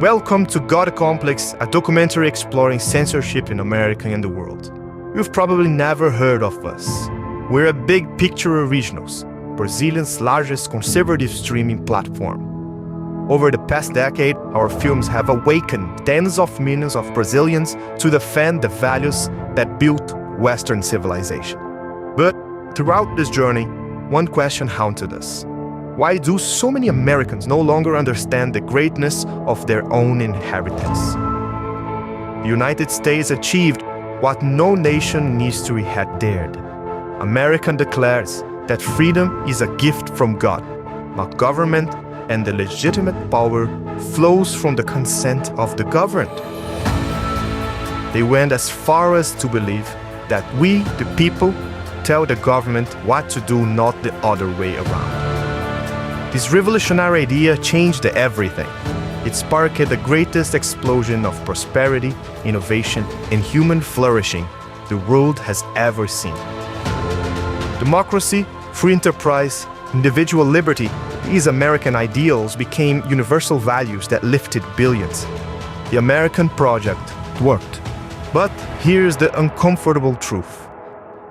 Welcome to God Complex, a documentary exploring censorship in America and the world. You've probably never heard of us. We're a Big Picture Originals, Brazilian's largest conservative streaming platform. Over the past decade, our films have awakened tens of millions of Brazilians to defend the values that built Western civilization. But throughout this journey, one question haunted us. Why do so many Americans no longer understand the greatness of their own inheritance? The United States achieved what no nation in history had dared. America declares that freedom is a gift from God, not government, and the legitimate power flows from the consent of the governed. They went as far as to believe that we, the people, tell the government what to do, not the other way around. This revolutionary idea changed everything. It sparked the greatest explosion of prosperity, innovation, and human flourishing the world has ever seen. Democracy, free enterprise, individual liberty, these American ideals became universal values that lifted billions. The American project worked. But here's the uncomfortable truth.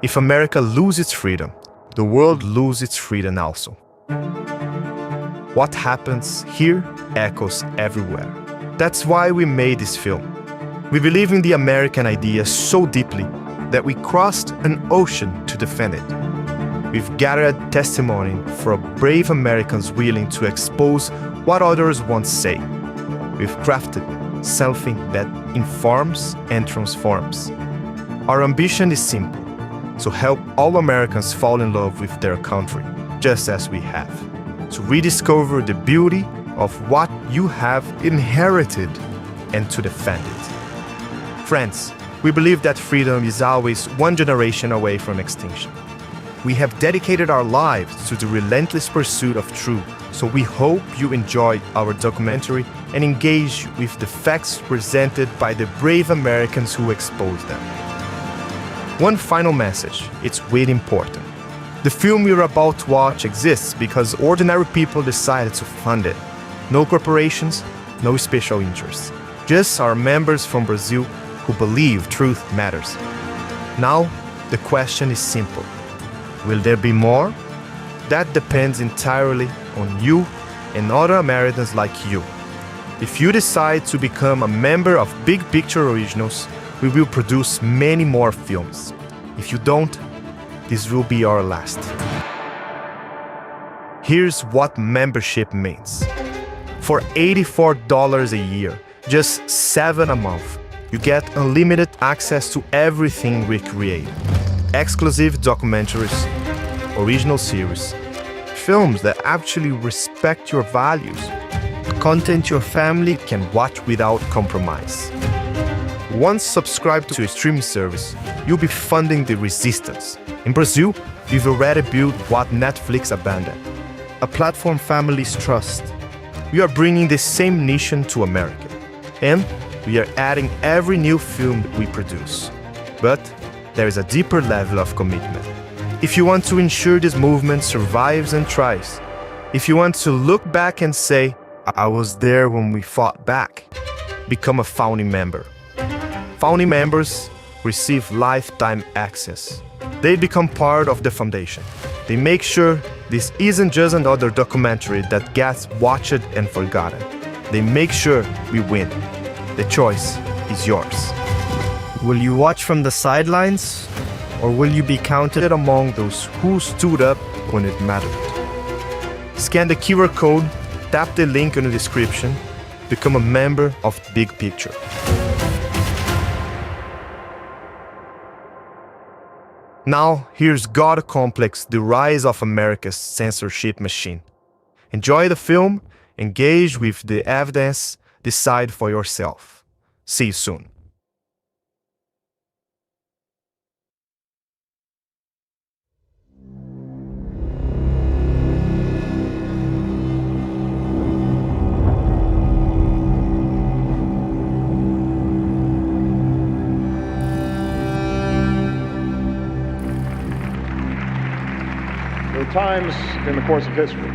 If America loses its freedom, the world loses its freedom also. What happens here echoes everywhere. That's why we made this film. We believe in the American idea so deeply that we crossed an ocean to defend it. We've gathered testimony from brave Americans willing to expose what others won't say. We've crafted something that informs and transforms. Our ambition is simple: to help all Americans fall in love with their country, just as we have. To rediscover the beauty of what you have inherited and to defend it. Friends, we believe that freedom is always one generation away from extinction. We have dedicated our lives to the relentless pursuit of truth, so we hope you enjoy our documentary and engage with the facts presented by the brave Americans who exposed them. One final message, it's really important. The film you're about to watch exists because ordinary people decided to fund it. No corporations, no special interests. Just our members from Brazil who believe truth matters. Now, the question is simple. Will there be more? That depends entirely on you and other Americans like you. If you decide to become a member of Big Picture Originals, we will produce many more films. If you don't, this will be our last. Here's what membership means. For $84 a year, just $7 a month, you get unlimited access to everything we create. Exclusive documentaries, original series, films that actually respect your values, content your family can watch without compromise. Once subscribed to a streaming service, you'll be funding the resistance. In Brazil, we've already built what Netflix abandoned, a platform families trust. We are bringing the same mission to America, and we are adding every new film we produce. But there is a deeper level of commitment. If you want to ensure this movement survives and thrives, if you want to look back and say, I was there when we fought back, become a founding member. Founding members receive lifetime access. They become part of the foundation. They make sure this isn't just another documentary that gets watched and forgotten. They make sure we win. The choice is yours. Will you watch from the sidelines, or will you be counted among those who stood up when it mattered? Scan the QR code, tap the link in the description, become a member of Big Picture. Now, here's God Complex, the rise of America's censorship machine. Enjoy the film, engage with the evidence, decide for yourself. See you soon. There are times in the course of history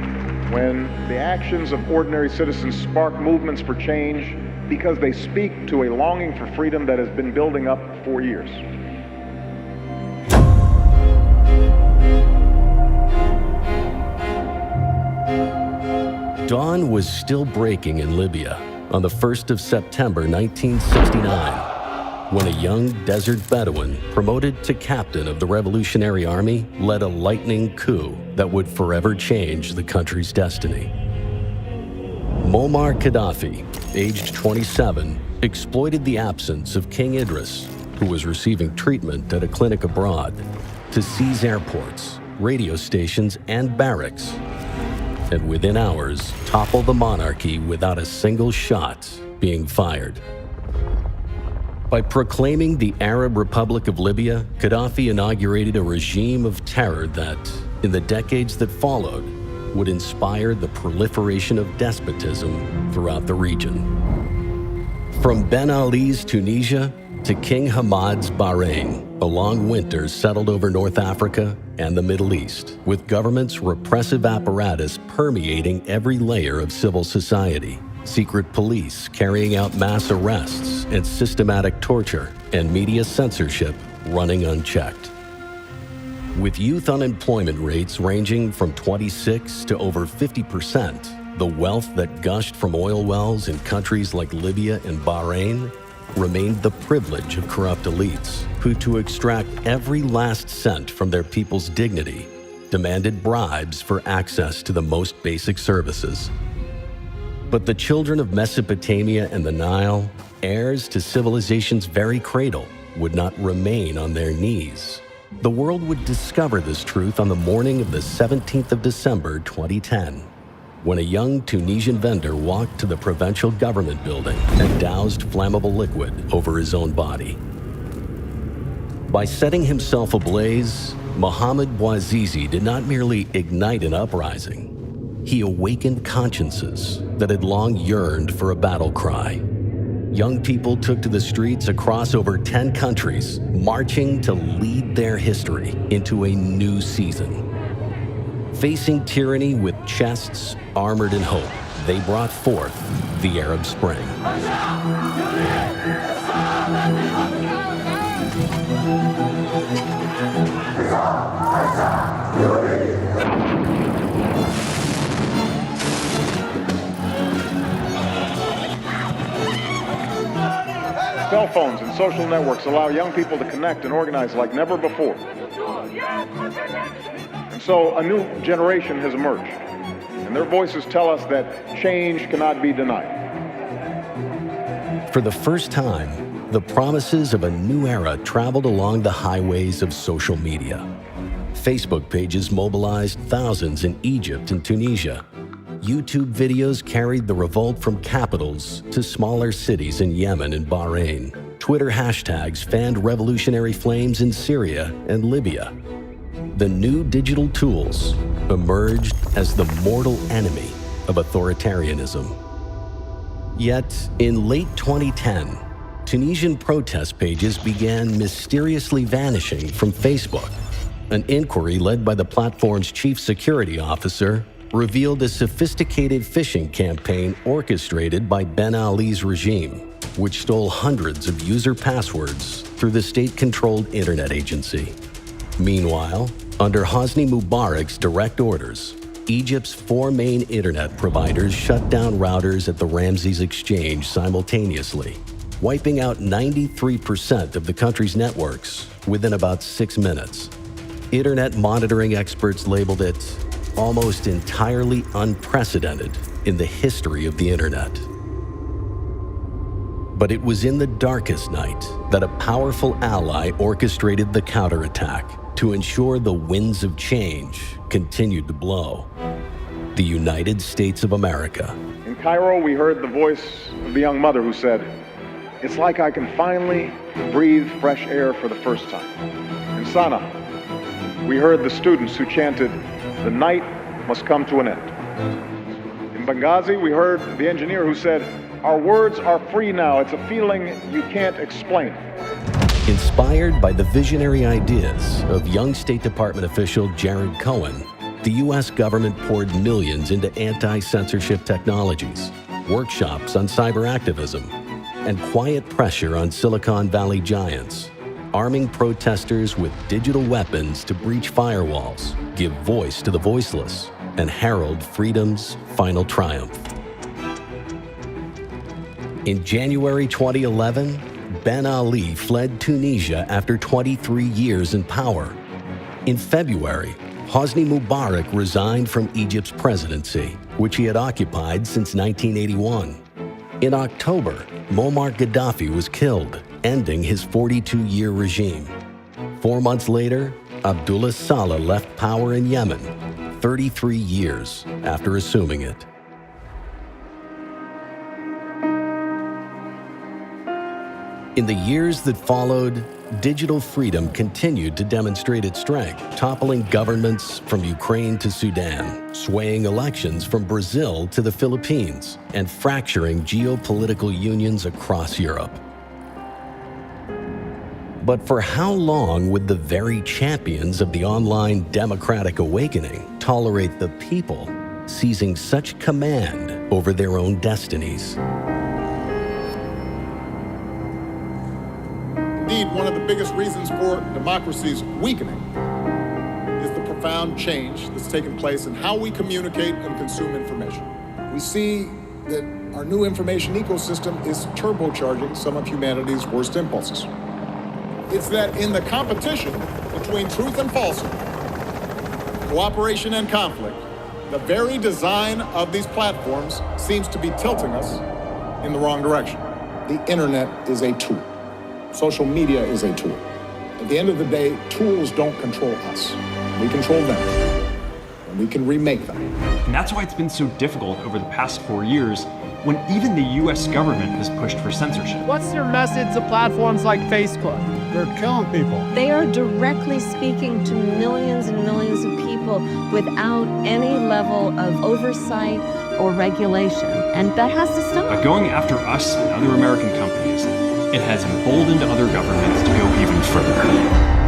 when the actions of ordinary citizens spark movements for change because they speak to a longing for freedom that has been building up for years. Dawn was still breaking in Libya on the 1st of September 1969, when a young desert Bedouin, promoted to captain of the Revolutionary Army, led a lightning coup that would forever change the country's destiny. Muammar Gaddafi, aged 27, exploited the absence of King Idris, who was receiving treatment at a clinic abroad, to seize airports, radio stations, and barracks, and within hours, topple the monarchy without a single shot being fired. By proclaiming the Arab Republic of Libya, Gaddafi inaugurated a regime of terror that, in the decades that followed, would inspire the proliferation of despotism throughout the region. From Ben Ali's Tunisia to King Hamad's Bahrain, a long winter settled over North Africa and the Middle East, with government's repressive apparatus permeating every layer of civil society. Secret police carrying out mass arrests and systematic torture, and media censorship running unchecked. With youth unemployment rates ranging from 26 to over 50%, the wealth that gushed from oil wells in countries like Libya and Bahrain remained the privilege of corrupt elites who, to extract every last cent from their people's dignity, demanded bribes for access to the most basic services. But the children of Mesopotamia and the Nile, heirs to civilization's very cradle, would not remain on their knees. The world would discover this truth on the morning of the 17th of December 2010, when a young Tunisian vendor walked to the provincial government building and doused flammable liquid over his own body. By setting himself ablaze, Mohamed Bouazizi did not merely ignite an uprising. He awakened consciences that had long yearned for a battle cry. Young people took to the streets across over 10 countries, marching to lead their history into a new season. Facing tyranny with chests armored in hope, they brought forth the Arab Spring. Cell phones and social networks allow young people to connect and organize like never before. And so a new generation has emerged, and their voices tell us that change cannot be denied. For the first time, the promises of a new era traveled along the highways of social media. Facebook pages mobilized thousands in Egypt and Tunisia. YouTube videos carried the revolt from capitals to smaller cities in Yemen and Bahrain. Twitter hashtags fanned revolutionary flames in Syria and Libya. The new digital tools emerged as the mortal enemy of authoritarianism. Yet, in late 2010, Tunisian protest pages began mysteriously vanishing from Facebook. An inquiry led by the platform's chief security officer revealed a sophisticated phishing campaign orchestrated by Ben Ali's regime, which stole hundreds of user passwords through the state-controlled internet agency. Meanwhile, under Hosni Mubarak's direct orders, Egypt's 4 main internet providers shut down routers at the Ramses Exchange simultaneously, wiping out 93% of the country's networks within about 6 minutes. Internet monitoring experts labeled it almost entirely unprecedented in the history of the internet. But it was in the darkest night that a powerful ally orchestrated the counterattack to ensure the winds of change continued to blow: the United States of America. In Cairo, we heard the voice of the young mother who said, "It's like I can finally breathe fresh air for the first time." In Sana'a, we heard the students who chanted, "The night must come to an end." In Benghazi, we heard the engineer who said, "Our words are free now. It's a feeling you can't explain." Inspired by the visionary ideas of young State Department official Jared Cohen, the U.S. government poured millions into anti-censorship technologies, workshops on cyber activism, and quiet pressure on Silicon Valley giants, arming protesters with digital weapons to breach firewalls, give voice to the voiceless, and herald freedom's final triumph. In January 2011, Ben Ali fled Tunisia after 23 years in power. In February, Hosni Mubarak resigned from Egypt's presidency, which he had occupied since 1981. In October, Muammar Gaddafi was killed, ending his 42-year regime. 4 months later, Abdullah Saleh left power in Yemen, 33 years after assuming it. In the years that followed, digital freedom continued to demonstrate its strength, toppling governments from Ukraine to Sudan, swaying elections from Brazil to the Philippines, and fracturing geopolitical unions across Europe. But for how long would the very champions of the online democratic awakening tolerate the people seizing such command over their own destinies? Indeed, one of the biggest reasons for democracy's weakening is the profound change that's taken place in how we communicate and consume information. We see that our new information ecosystem is turbocharging some of humanity's worst impulses. It's that in the competition between truth and falsehood, cooperation and conflict, the very design of these platforms seems to be tilting us in the wrong direction. The internet is a tool. Social media is a tool. At the end of the day, tools don't control us. We control them, and we can remake them. And that's why it's been so difficult over the past 4 years when even the US government has pushed for censorship. What's your message to platforms like Facebook? They're killing people. They are directly speaking to millions and millions of people without any level of oversight or regulation, and that has to stop. By going after us and other American companies, it has emboldened other governments to go even further.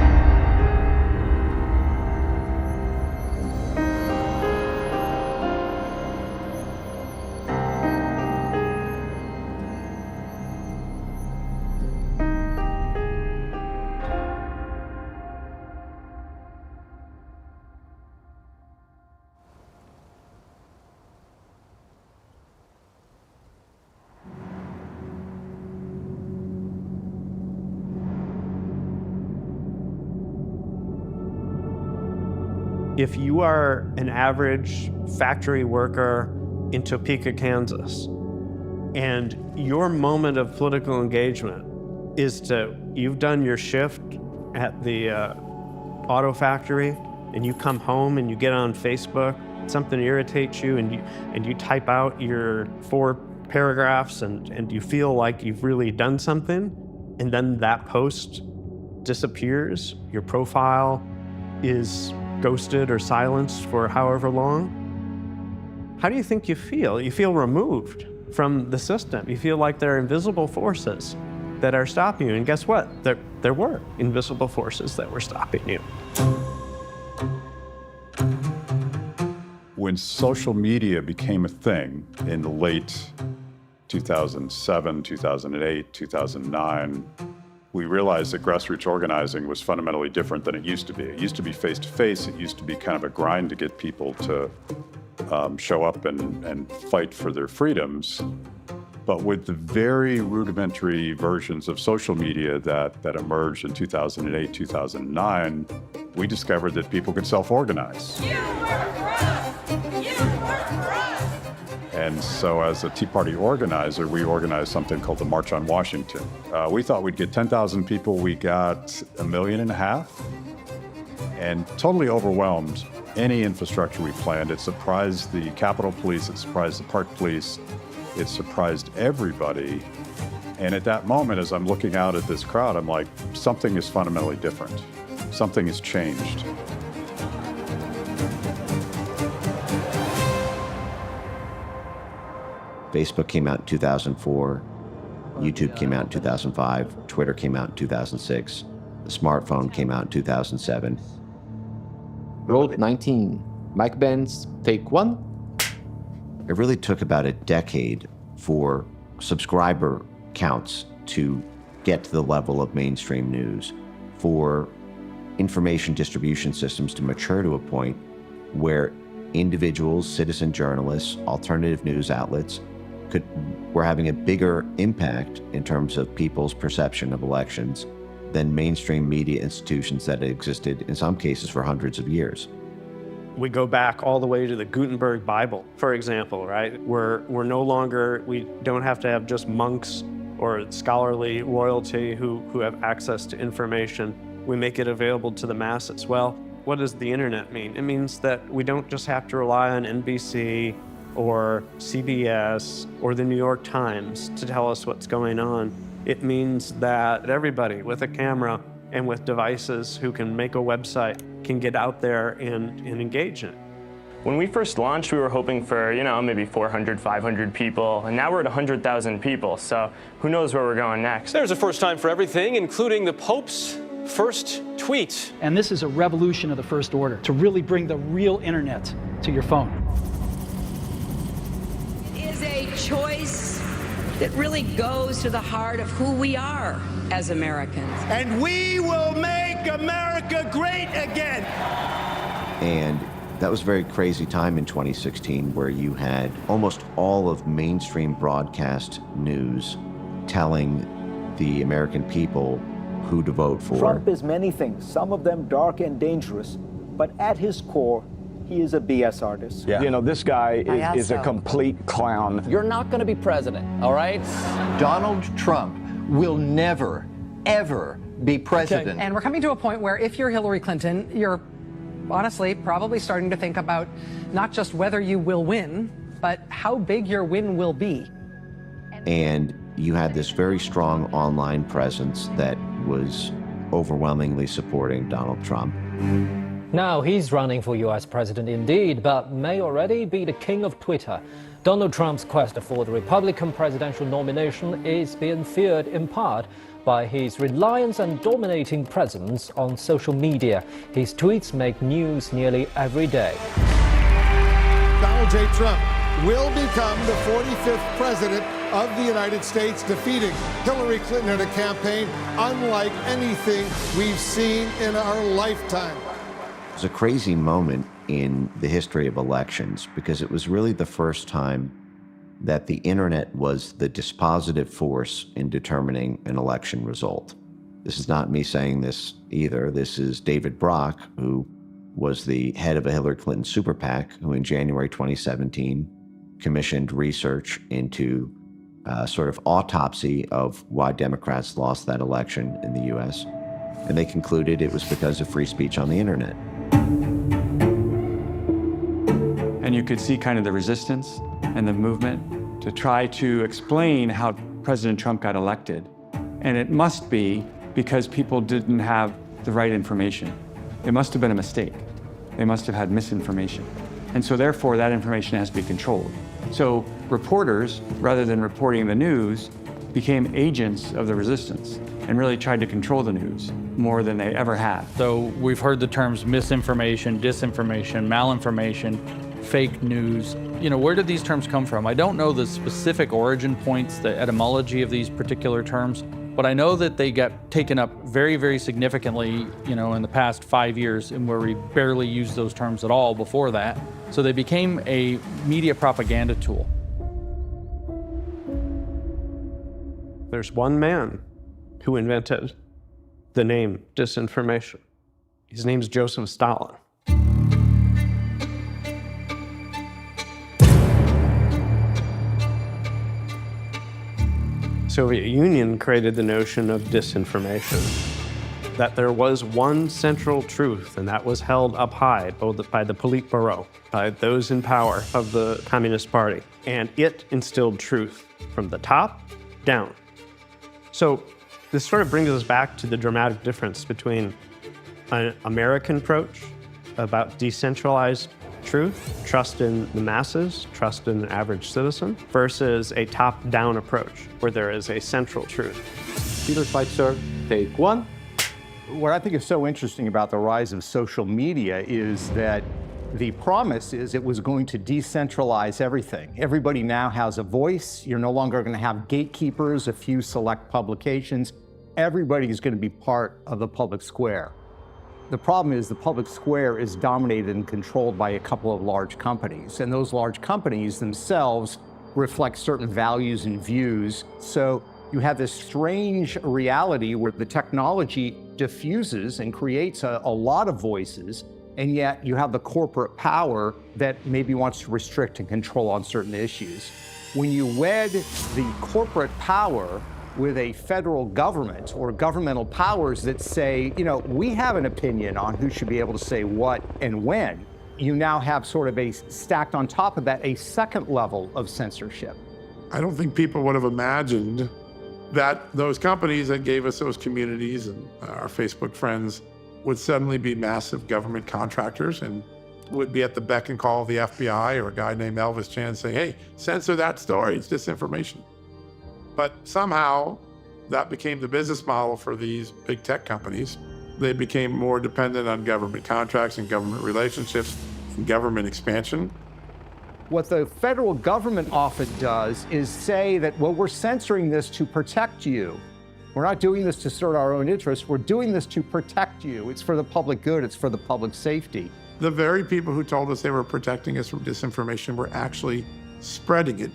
If you are an average factory worker in Topeka, Kansas, and your moment of political engagement is you've done your shift at the auto factory, and you come home and you get on Facebook, something irritates you, and you type out your 4 paragraphs, and you feel like you've really done something, and then that post disappears, your profile is ghosted or silenced for however long, how do you think you feel? You feel removed from the system. You feel like there are invisible forces that are stopping you. And guess what? There were invisible forces that were stopping you. When social media became a thing in the late 2007, 2008, 2009, we realized that grassroots organizing was fundamentally different than it used to be. It used to be face-to-face. It used to be kind of a grind to get people to show up and fight for their freedoms. But with the very rudimentary versions of social media that emerged in 2008, 2009, we discovered that people could self-organize. You work for us! You work for us! And so as a Tea Party organizer, we organized something called the March on Washington. We thought we'd get 10,000 people. We got 1.5 million and totally overwhelmed any infrastructure we planned. It surprised the Capitol Police. It surprised the Park Police. It surprised everybody. And at that moment, as I'm looking out at this crowd, I'm like, something is fundamentally different. Something has changed. Facebook came out in 2004, YouTube came out in 2005, Twitter came out in 2006, the smartphone came out in 2007. Roll 19, Mike Benz, take 1. It really took about a decade for subscriber counts to get to the level of mainstream news, for information distribution systems to mature to a point where individuals, citizen journalists, alternative news outlets were having a bigger impact in terms of people's perception of elections than mainstream media institutions that existed in some cases for hundreds of years. We go back all the way to the Gutenberg Bible, for example, right? We don't have to have just monks or scholarly royalty who have access to information. We make it available to the masses. Well, what does the internet mean? It means that we don't just have to rely on NBC or CBS or the New York Times to tell us what's going on. It means that everybody with a camera and with devices who can make a website can get out there and engage in it. When we first launched, we were hoping for, maybe 400, 500 people, and now we're at 100,000 people, so who knows where we're going next. There's a first time for everything, including the Pope's first tweet. And this is a revolution of the first order, to really bring the real internet to your phone. It is a choice that really goes to the heart of who we are as Americans. And we will make America great again. And that was a very crazy time in 2016 where you had almost all of mainstream broadcast news telling the American people who to vote for. Trump is many things, some of them dark and dangerous, but at his core, he is a BS artist. Yeah. This guy is a complete clown. You're not going to be president, all right? Donald Trump will never, ever be president. Okay. And we're coming to a point where if you're Hillary Clinton, you're honestly probably starting to think about not just whether you will win, but how big your win will be. And you had this very strong online presence that was overwhelmingly supporting Donald Trump. Now he's running for US president indeed, but may already be the king of Twitter. Donald Trump's quest for the Republican presidential nomination is being feared in part by his reliance and dominating presence on social media. His tweets make news nearly every day. Donald J. Trump will become the 45th president of the United States, defeating Hillary Clinton in a campaign unlike anything we've seen in our lifetime. It was a crazy moment in the history of elections because it was really the first time that the internet was the dispositive force in determining an election result. This is not me saying this either. This is David Brock, who was the head of a Hillary Clinton super PAC, who in January 2017 commissioned research into a sort of autopsy of why Democrats lost that election in the US. And they concluded it was because of free speech on the internet. And you could see kind of the resistance and the movement to try to explain how President Trump got elected. And it must be because people didn't have the right information. It must have been a mistake. They must have had misinformation. And so therefore that information has to be controlled. So reporters, rather than reporting the news, became agents of the resistance and really tried to control the news more than they ever had. So we've heard the terms misinformation, disinformation, malinformation, fake news. Where did these terms come from? I don't know the specific origin points, the etymology of these particular terms, but I know that they got taken up very, very significantly, in the past 5 years, and where we barely used those terms at all before that. So they became a media propaganda tool. There's one man who invented the name disinformation. His name's Joseph Stalin. Soviet Union created the notion of disinformation, that there was one central truth, and that was held up high both by the Politburo, by those in power of the Communist Party, and it instilled truth from the top down. So this sort of brings us back to the dramatic difference between an American approach about decentralized truth, trust in the masses, trust in the average citizen, versus a top-down approach where there is a central truth. Peter Schweitzer, take one. What I think is so interesting about the rise of social media is that The promise is it was going to decentralize everything. Everybody now has a voice. You're no longer going to have gatekeepers, a few select publications. Everybody is going to be part of the public square. The problem is the public square is dominated and controlled by a couple of large companies, and those large companies themselves reflect certain values and views. So you have this strange reality where the technology diffuses and creates a lot of voices, and yet you have the corporate power that maybe wants to restrict and control on certain issues. When you wed the corporate power with a federal government or governmental powers that say, you know, we have an opinion on who should be able to say what and when, you now have sort of a stacked on top of that, a second level of censorship. I don't think people would have imagined that those companies that gave us those communities and our Facebook friends would suddenly be massive government contractors and would be at the beck and call of the FBI or a guy named Elvis Chan saying, hey, censor that story, it's disinformation. But somehow that became the business model for these big tech companies. They became more dependent on government contracts and government relationships and government expansion. What the federal government often does is say that, well, we're censoring this to protect you. We're not doing this to serve our own interests. We're doing this to protect you. It's for the public good. It's for the public safety. The very people who told us they were protecting us from disinformation were actually spreading it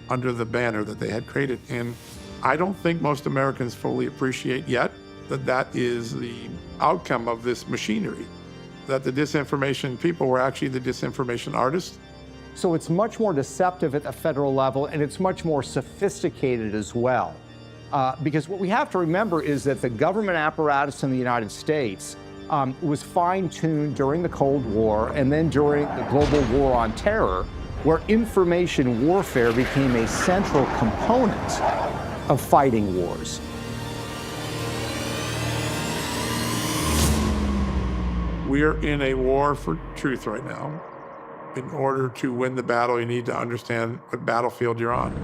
under the banner that they had created. And I don't think most Americans fully appreciate yet that that is the outcome of this machinery, that the disinformation people were actually the disinformation artists. So it's much more deceptive at the federal level, and it's much more sophisticated as well. Because what we have to remember is that the government apparatus in the United States was fine-tuned during the Cold War and then during the global war on terror, where information warfare became a central component of fighting wars. We are in a war for truth right now. In order to win the battle, you need to understand what battlefield you're on.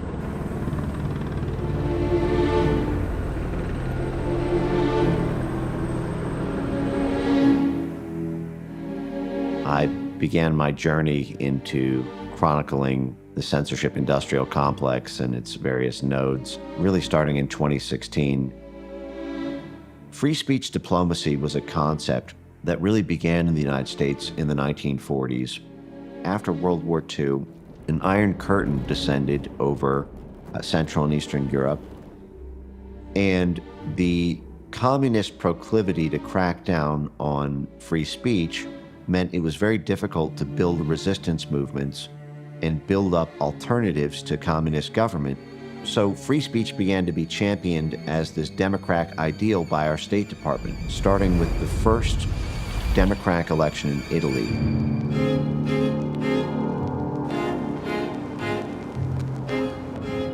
I began my journey into chronicling the censorship industrial complex and its various nodes, really starting in 2016. Free speech diplomacy was a concept that really began in the United States in the 1940s. After World War II, an Iron Curtain descended over Central and Eastern Europe, and the communist proclivity to crack down on free speech meant it was very difficult to build resistance movements and build up alternatives to communist government. So free speech began to be championed as this democratic ideal by our State Department, starting with the first democratic election in Italy.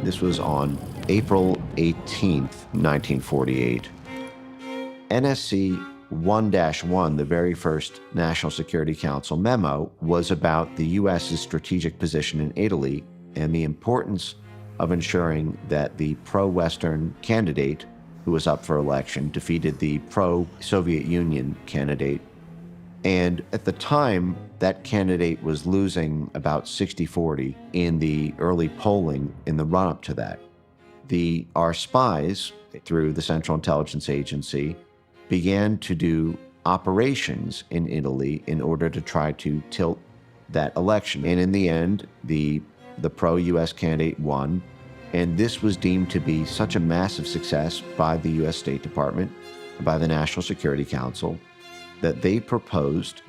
This was on April 18th, 1948. NSC 1-1, the very first National Security Council memo, was about the U.S.'s strategic position in Italy and the importance of ensuring that the pro-Western candidate who was up for election defeated the pro-Soviet Union candidate. And at the time, that candidate was losing about 60-40 in the early polling in the run-up to that. Our spies, through the Central Intelligence Agency, began to do operations in Italy in order to try to tilt that election. And in the end, the pro-U.S. candidate won. And this was deemed to be such a massive success by the U.S. State Department, by the National Security Council, that they proposed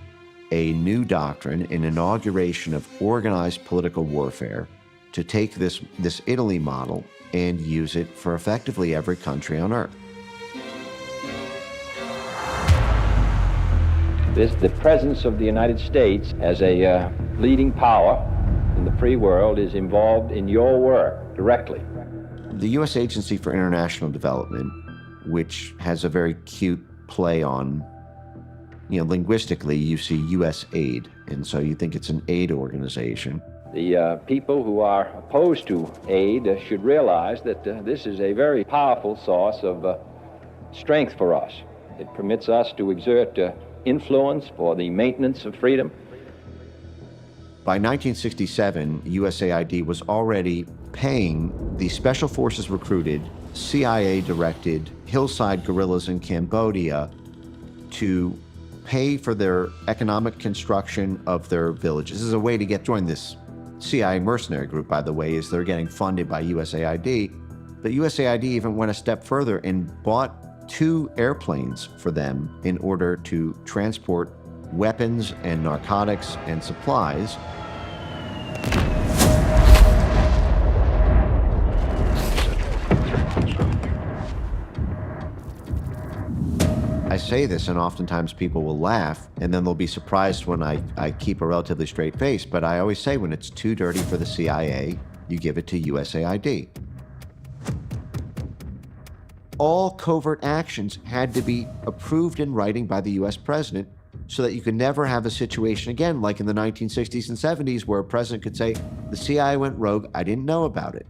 a new doctrine, an inauguration of organized political warfare, to take this Italy model and use it for effectively every country on earth. The presence of the United States as a leading power in the free world is involved in your work directly. The U.S. Agency for International Development, which has a very cute play on, linguistically, you see U.S. aid, and so you think it's an aid organization. The people who are opposed to aid should realize that this is a very powerful source of strength for us. It permits us to exert influence for the maintenance of freedom. By 1967, USAID was already paying the special forces recruited, CIA-directed hillside guerrillas in Cambodia to pay for their economic construction of their villages. This is a way to join this CIA mercenary group, by the way, is they're getting funded by USAID. But USAID even went a step further and bought 2 airplanes for them in order to transport weapons and narcotics and supplies. I say this, and oftentimes people will laugh, and then they'll be surprised when I keep a relatively straight face, but I always say when it's too dirty for the CIA, you give it to USAID. All covert actions had to be approved in writing by the US president so that you could never have a situation again like in the 1960s and 70s where a president could say, the CIA went rogue, I didn't know about it.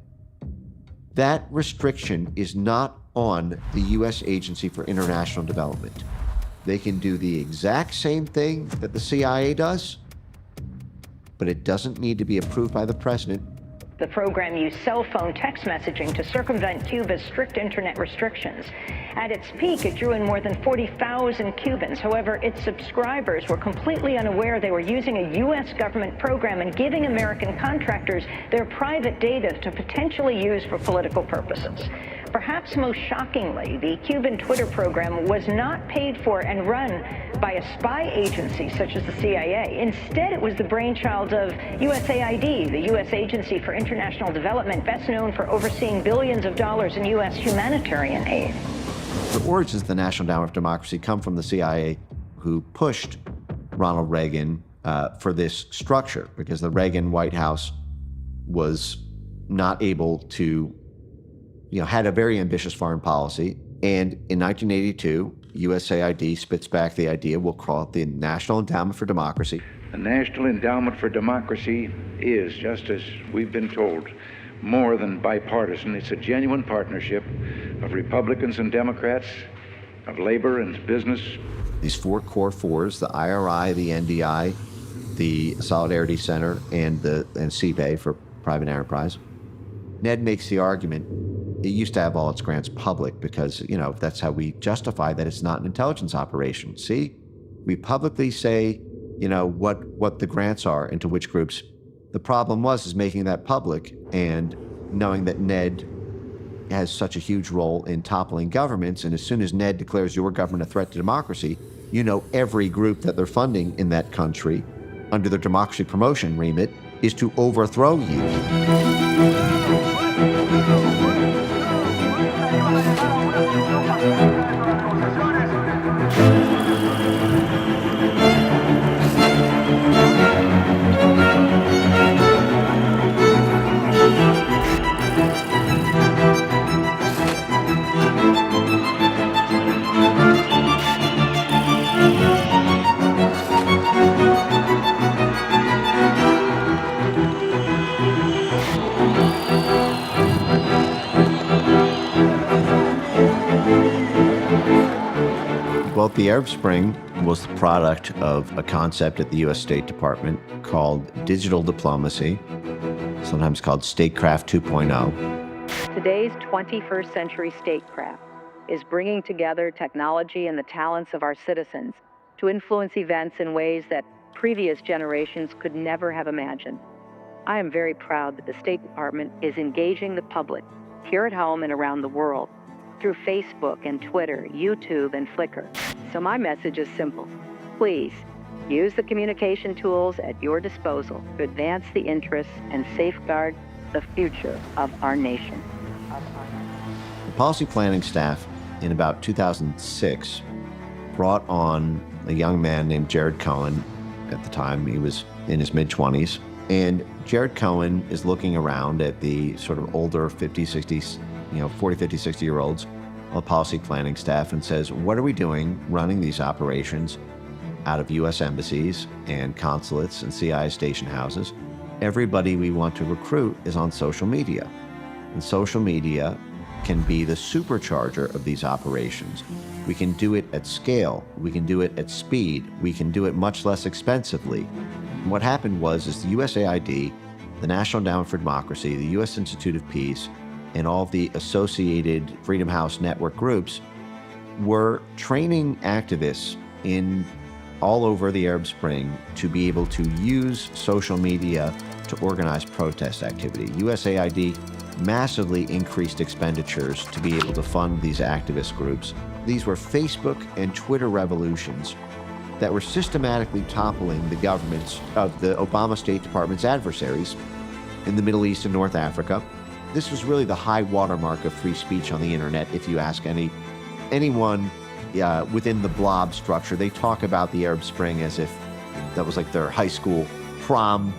That restriction is not on the U.S. Agency for International Development. They can do the exact same thing that the CIA does, but it doesn't need to be approved by the president. The program used cell phone text messaging to circumvent Cuba's strict internet restrictions. At its peak, it drew in more than 40,000 Cubans. However, its subscribers were completely unaware they were using a U.S. government program and giving American contractors their private data to potentially use for political purposes. Perhaps most shockingly, the Cuban Twitter program was not paid for and run by a spy agency such as the CIA. Instead, it was the brainchild of USAID, the U.S. Agency for International Development, best known for overseeing billions of dollars in U.S. humanitarian aid. The origins of the National Endowment for Democracy come from the CIA, who pushed Ronald Reagan for this structure, because the Reagan White House was not able to, had a very ambitious foreign policy. And in 1982, USAID spits back the idea, we'll call it the National Endowment for Democracy. The National Endowment for Democracy is, just as we've been told, more than bipartisan. It's a genuine partnership of Republicans and Democrats, of labor and business. These 4 core fours, the IRI, the NDI, the Solidarity Center, and CBAY for private enterprise. Ned makes the argument, it used to have all its grants public because, that's how we justify that it's not an intelligence operation. See, we publicly say, what the grants are and to which groups. The problem is making that public and knowing that Ned has such a huge role in toppling governments. And as soon as Ned declares your government a threat to democracy, every group that they're funding in that country under their democracy promotion remit is to overthrow you. Well, the Arab Spring was the product of a concept at the U.S. State Department called digital diplomacy, sometimes called statecraft 2.0. Today's 21st century statecraft is bringing together technology and the talents of our citizens to influence events in ways that previous generations could never have imagined. I am very proud that the State Department is engaging the public here at home and around the world through Facebook and Twitter, YouTube and Flickr. So my message is simple. Please use the communication tools at your disposal to advance the interests and safeguard the future of our nation. The policy planning staff in about 2006 brought on a young man named Jared Cohen. At the time, he was in his mid-20s. And Jared Cohen is looking around at the sort of older 50, 60s, 40, 50, 60-year-olds on the policy planning staff and says, what are we doing running these operations out of U.S. embassies and consulates and CIA station houses? Everybody we want to recruit is on social media. And social media can be the supercharger of these operations. We can do it at scale. We can do it at speed. We can do it much less expensively. And what happened was the USAID, the National Endowment for Democracy, the U.S. Institute of Peace, and all of the associated Freedom House network groups were training activists in all over the Arab Spring to be able to use social media to organize protest activity. USAID massively increased expenditures to be able to fund these activist groups. These were Facebook and Twitter revolutions that were systematically toppling the governments of the Obama State Department's adversaries in the Middle East and North Africa. This was really the high watermark of free speech on the internet. If you ask anyone within the blob structure, they talk about the Arab Spring as if that was like their high school prom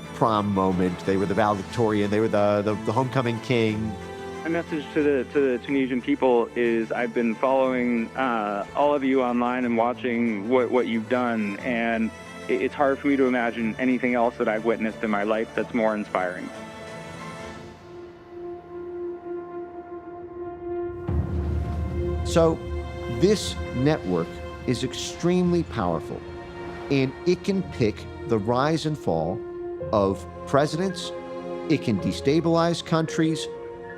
moment. They were the valedictorian, they were the homecoming king. My message to the Tunisian people is I've been following all of you online and watching what you've done, and it's hard for me to imagine anything else that I've witnessed in my life that's more inspiring. So this network is extremely powerful, and it can pick the rise and fall of presidents. It can destabilize countries.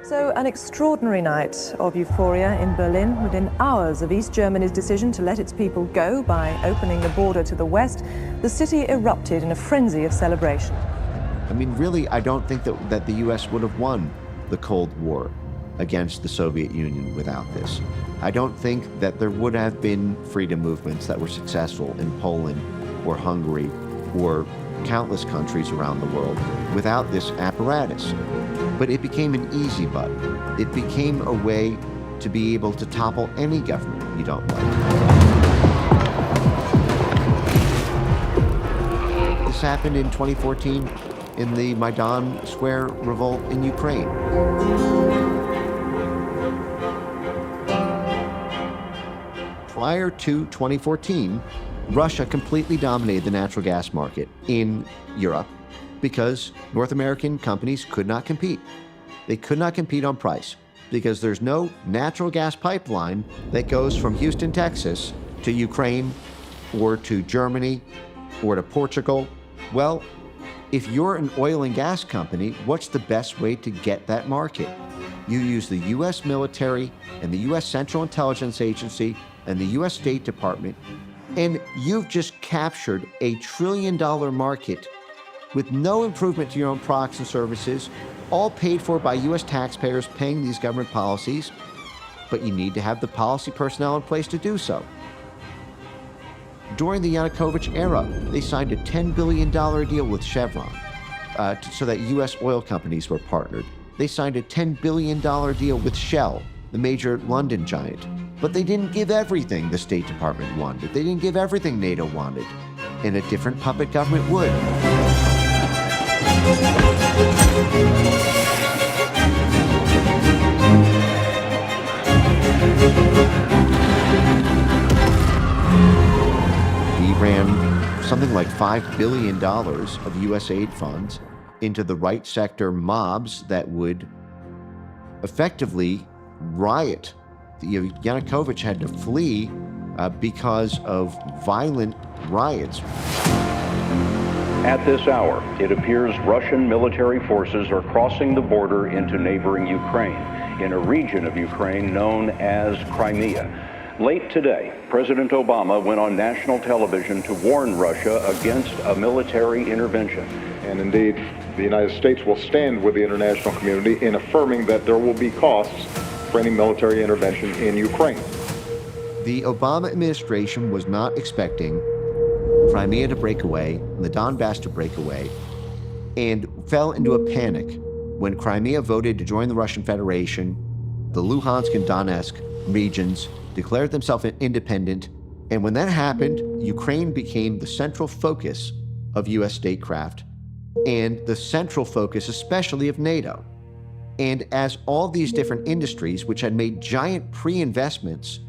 So an extraordinary night of euphoria in Berlin. Within hours of East Germany's decision to let its people go by opening the border to the west, the city erupted in a frenzy of celebration. I mean, really, I don't think that the U.S. would have won the Cold War against the Soviet Union without this. I don't think that there would have been freedom movements that were successful in Poland or Hungary or countless countries around the world without this apparatus. But it became an easy button. It became a way to be able to topple any government you don't like. This happened in 2014 in the Maidan Square revolt in Ukraine. Prior to 2014, Russia completely dominated the natural gas market in Europe because North American companies could not compete. They could not compete on price because there's no natural gas pipeline that goes from Houston, Texas to Ukraine or to Germany or to Portugal. Well, if you're an oil and gas company, what's the best way to get that market? You use the U.S. military and the U.S. Central Intelligence Agency and the U.S. State Department, and you've just captured a $1 trillion market with no improvement to your own products and services, all paid for by U.S. taxpayers paying these government policies, but you need to have the policy personnel in place to do so. During the Yanukovych era, they signed a $10 billion deal with Chevron so that U.S. oil companies were partnered. They signed a $10 billion deal with Shell, the major London giant. But they didn't give everything the State Department wanted. They didn't give everything NATO wanted. And a different puppet government would. He ran something like $5 billion of U.S. aid funds into the right sector mobs that would effectively riot. Yanukovych had to flee because of violent riots. At this hour, it appears Russian military forces are crossing the border into neighboring Ukraine, in a region of Ukraine known as Crimea. Late today, President Obama went on national television to warn Russia against a military intervention. And indeed, the United States will stand with the international community in affirming that there will be costs for any military intervention in Ukraine. The Obama administration was not expecting Crimea to break away, and the Donbass to break away, and fell into a panic when Crimea voted to join the Russian Federation. The Luhansk and Donetsk regions declared themselves independent, and when that happened, Ukraine became the central focus of U.S. statecraft and the central focus especially of NATO. And as all these different industries, which had made giant pre-investments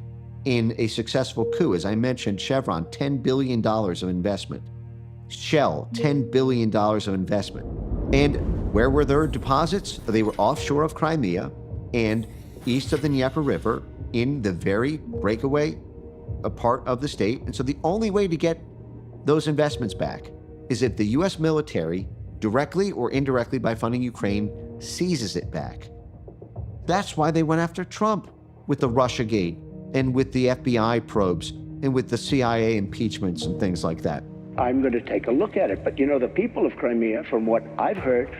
in a successful coup, as I mentioned, Chevron, $10 billion of investment. Shell, $10 billion of investment. And where were their deposits? They were offshore of Crimea and east of the Dnieper River in the very breakaway part of the state. And so the only way to get those investments back is if the US military, directly or indirectly by funding Ukraine, seizes it back. That's why they went after Trump with the Russiagate and with the FBI probes and with the CIA impeachments and things like that. I'm going to take a look at it. But you know, the people of Crimea, from what I've heard,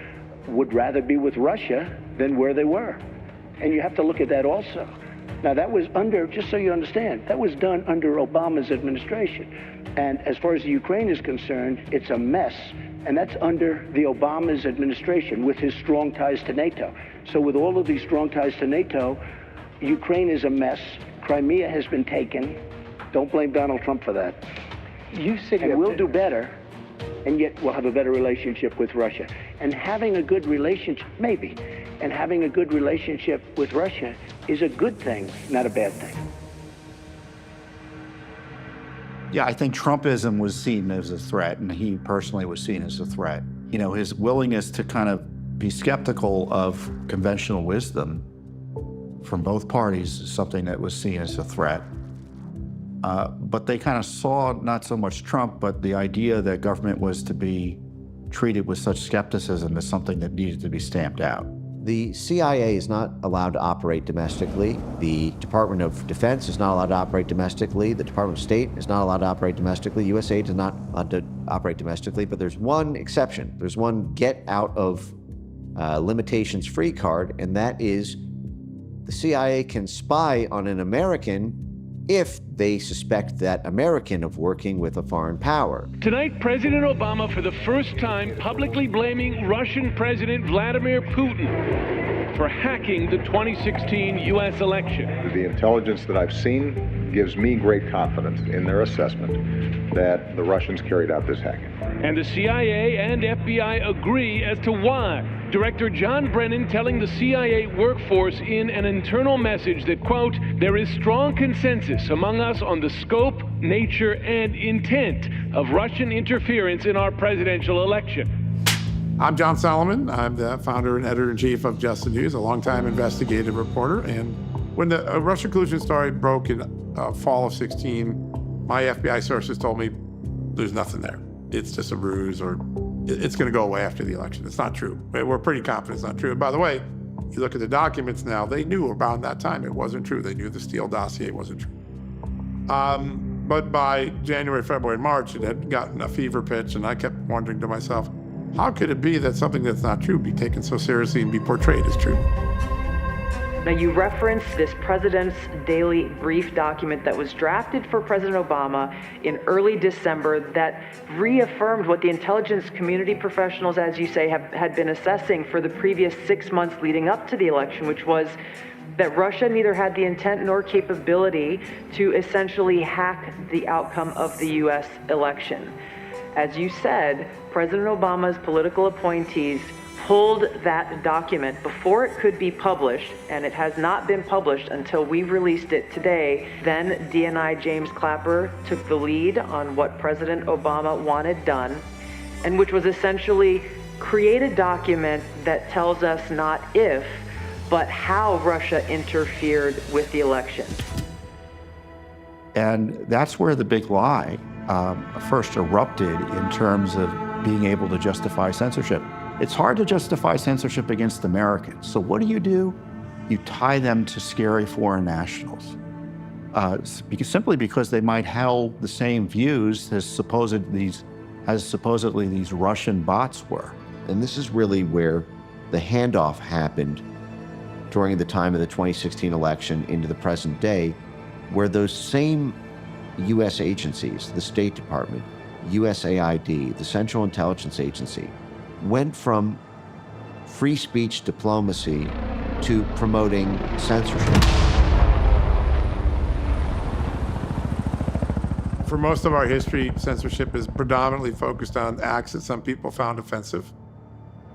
would rather be with Russia than where they were. And you have to look at that also. Now, that was under, just so you understand, that was done under Obama's administration. And as far as the Ukraine is concerned, it's a mess. And that's under the Obama's administration with his strong ties to NATO. So with all of these strong ties to NATO, Ukraine is a mess. Crimea has been taken. Don't blame Donald Trump for that. You said and we'll do better, and yet we'll have a better relationship with Russia. And having a good relationship, maybe, and having a good relationship with Russia is a good thing, not a bad thing. Yeah, I think Trumpism was seen as a threat, and he personally was seen as a threat. You know, his willingness to kind of be skeptical of conventional wisdom from both parties is something that was seen as a threat. But they kind of saw not so much Trump, but the idea that government was to be treated with such skepticism as something that needed to be stamped out. The CIA is not allowed to operate domestically. The Department of Defense is not allowed to operate domestically. The Department of State is not allowed to operate domestically. USAID is not allowed to operate domestically, but there's one exception. There's one get out of limitations free card, and that is the CIA can spy on an American if they suspect that American of working with a foreign power. Tonight, President Obama, for the first time, publicly blaming Russian President Vladimir Putin for hacking the 2016 U.S. election. The intelligence that I've seen gives me great confidence in their assessment that the Russians carried out this hacking. And the CIA and FBI agree as to why. Director John Brennan telling the CIA workforce in an internal message that, quote, there is strong consensus among us on the scope, nature, and intent of Russian interference in our presidential election. I'm John Solomon. I'm the founder and editor-in-chief of Just the News, a longtime investigative reporter. And when the Russia collusion story broke in fall of 16, my FBI sources told me there's nothing there. It's just a ruse, or it's going to go away after the election. It's not true. We're pretty confident it's not true. And by the way, you look at the documents now, they knew around that time it wasn't true. They knew the Steele dossier wasn't true. But by January, February, and March, it had gotten a fever pitch, and I kept wondering to myself, how could it be that something that's not true be taken so seriously and be portrayed as true? Now, you referenced this President's Daily Brief document that was drafted for President Obama in early December that reaffirmed what the intelligence community professionals, as you say, had been assessing for the previous 6 months leading up to the election, which was that Russia neither had the intent nor capability to essentially hack the outcome of the U.S. election. As you said, President Obama's political appointees pulled that document before it could be published, and it has not been published until we released it today. Then DNI James Clapper took the lead on what President Obama wanted done, and which was essentially create a document that tells us not if, but how Russia interfered with the election. And that's where the big lie first erupted in terms of being able to justify censorship. It's hard to justify censorship against Americans. So what do? You tie them to scary foreign nationals. Simply because they might hold the same views as supposedly these Russian bots were. And this is really where the handoff happened during the time of the 2016 election into the present day, where those same U.S. agencies, the State Department, USAID, the Central Intelligence Agency, went from free speech diplomacy to promoting censorship. For most of our history, censorship is predominantly focused on acts that some people found offensive.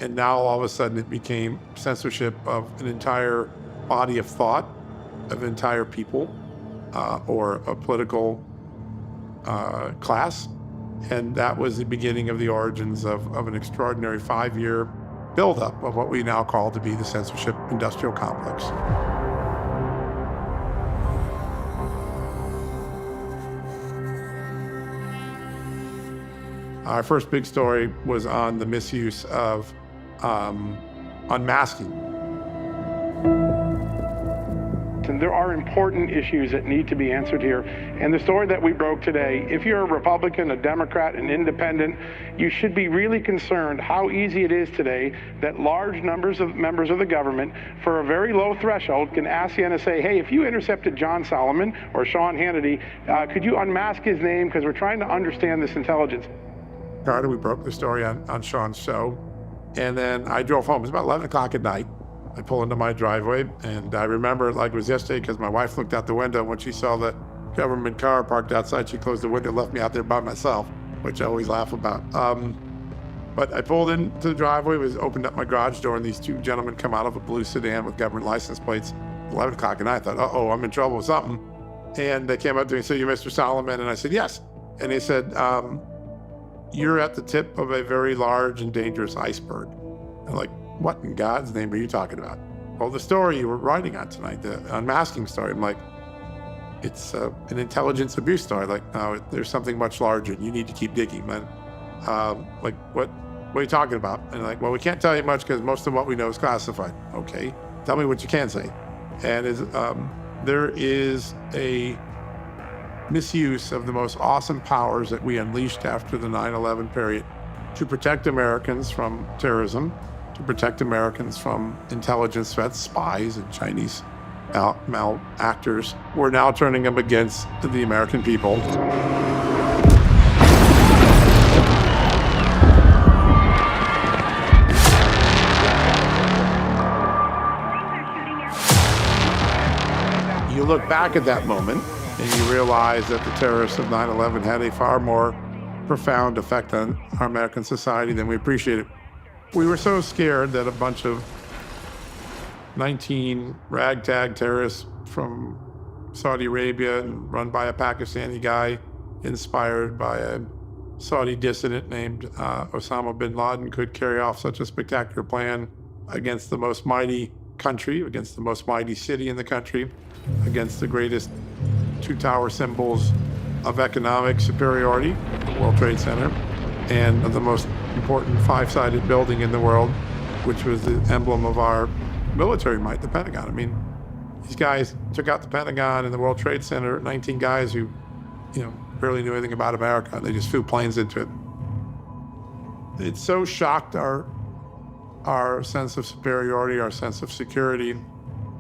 And now all of a sudden it became censorship of an entire body of thought, of entire people, or a political class. And that was the beginning of the origins of an extraordinary 5-year buildup of what we now call to be the censorship industrial complex. Our first big story was on the misuse of unmasking. And there are important issues that need to be answered here. And the story that we broke today, if you're a Republican, a Democrat, an independent, you should be really concerned how easy it is today that large numbers of members of the government, for a very low threshold, can ask the NSA, hey, if you intercepted John Solomon or Sean Hannity, could you unmask his name? Because we're trying to understand this intelligence. Carter, we broke the story on Sean's show. And then I drove home. It was about 11 o'clock at night. I pull into my driveway, and I remember it like it was yesterday because my wife looked out the window. When she saw the government car parked outside, she closed the window and left me out there by myself, which I always laugh about. But I pulled into the driveway, opened up my garage door, and these two gentlemen come out of a blue sedan with government license plates. 11 o'clock at night, I thought, uh-oh, I'm in trouble with something. And they came up to me and said, "You're Mr. Solomon?" And I said, "Yes." And they said, "You're at the tip of a very large and dangerous iceberg." I'm like, "What in God's name are you talking about?" "Well, the story you were writing on tonight, the unmasking story." I'm like, "It's an intelligence abuse story." Like, "No, there's something much larger. You need to keep digging, man." Like, what are you talking about? And like, "Well, we can't tell you much because most of what we know is classified." "Okay, tell me what you can say." And there is a misuse of the most awesome powers that we unleashed after the 9/11 period to protect Americans from terrorism, to protect Americans from intelligence threats, spies, and Chinese actors. We're now turning them against the American people. You look back at that moment and you realize that the terrorists of 9/11 had a far more profound effect on our American society than we appreciated. We were so scared that a bunch of 19 ragtag terrorists from Saudi Arabia and run by a Pakistani guy inspired by a Saudi dissident named Osama bin Laden could carry off such a spectacular plan against the most mighty country, against the most mighty city in the country, against the greatest two-tower symbols of economic superiority, the World Trade Center, and the most important five-sided building in the world, which was the emblem of our military might, the Pentagon. I mean, these guys took out the Pentagon and the World Trade Center, 19 guys who, barely knew anything about America. They just flew planes into it. It so shocked our sense of superiority, our sense of security,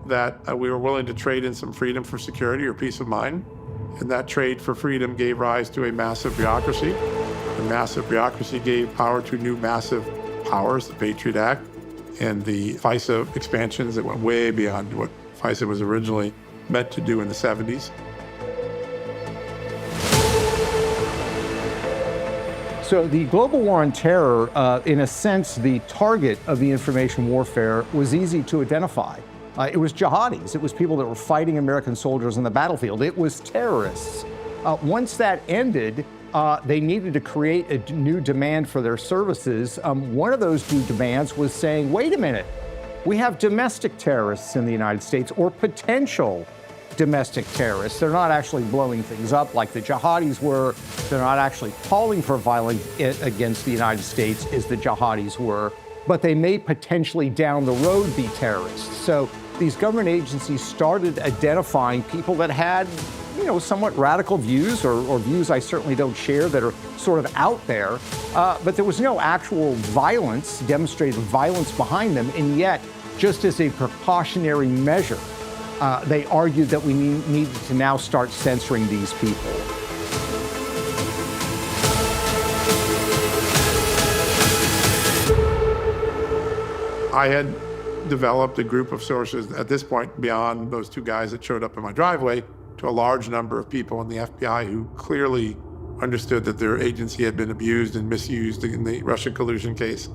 that we were willing to trade in some freedom for security or peace of mind. And that trade for freedom gave rise to a massive bureaucracy. The massive bureaucracy gave power to new massive powers, the Patriot Act and the FISA expansions that went way beyond what FISA was originally meant to do in the 70s. So the global war on terror, in a sense, the target of the information warfare was easy to identify. It was jihadis. It was people that were fighting American soldiers on the battlefield. It was terrorists. Once that ended, they needed to create a new demand for their services. One of those new demands was saying, wait a minute, we have domestic terrorists in the United States, or potential domestic terrorists. They're not actually blowing things up like the jihadis were. They're not actually calling for violence against the United States as the jihadis were, but they may potentially down the road be terrorists. So these government agencies started identifying people that had, somewhat radical views or views I certainly don't share that are sort of out there, but there was no actual violence, demonstrated violence behind them, and yet, just as a precautionary measure, they argued that we needed to now start censoring these people. I had developed a group of sources at this point beyond those two guys that showed up in my driveway to a large number of people in the FBI who clearly understood that their agency had been abused and misused in the Russian collusion case.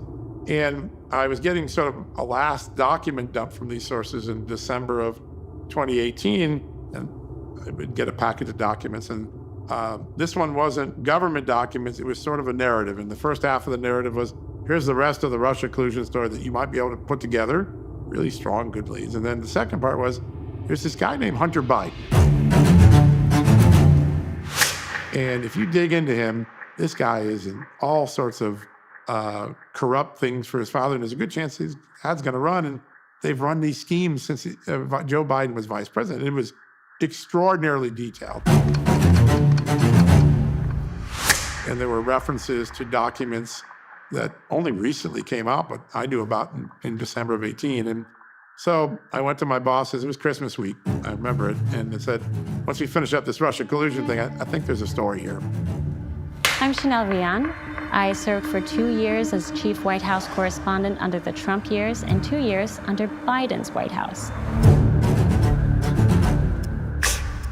And I was getting sort of a last document dump from these sources in December of 2018, and I would get a packet of documents. And this one wasn't government documents, it was sort of a narrative. And the first half of the narrative was, here's the rest of the Russia collusion story that you might be able to put together, really strong, good leads. And then the second part was, there's this guy named Hunter Biden. And if you dig into him, this guy is in all sorts of corrupt things for his father, and there's a good chance his dad's going to run. And they've run these schemes since Joe Biden was vice president. It was extraordinarily detailed. And there were references to documents that only recently came out, but I knew about in December of 18. And so I went to my bosses. It was Christmas week. I remember it. And it said, once we finish up this Russia collusion thing, I think there's a story here. I'm Chanel Rian. I served for 2 years as chief White House correspondent under the Trump years and 2 years under Biden's White House.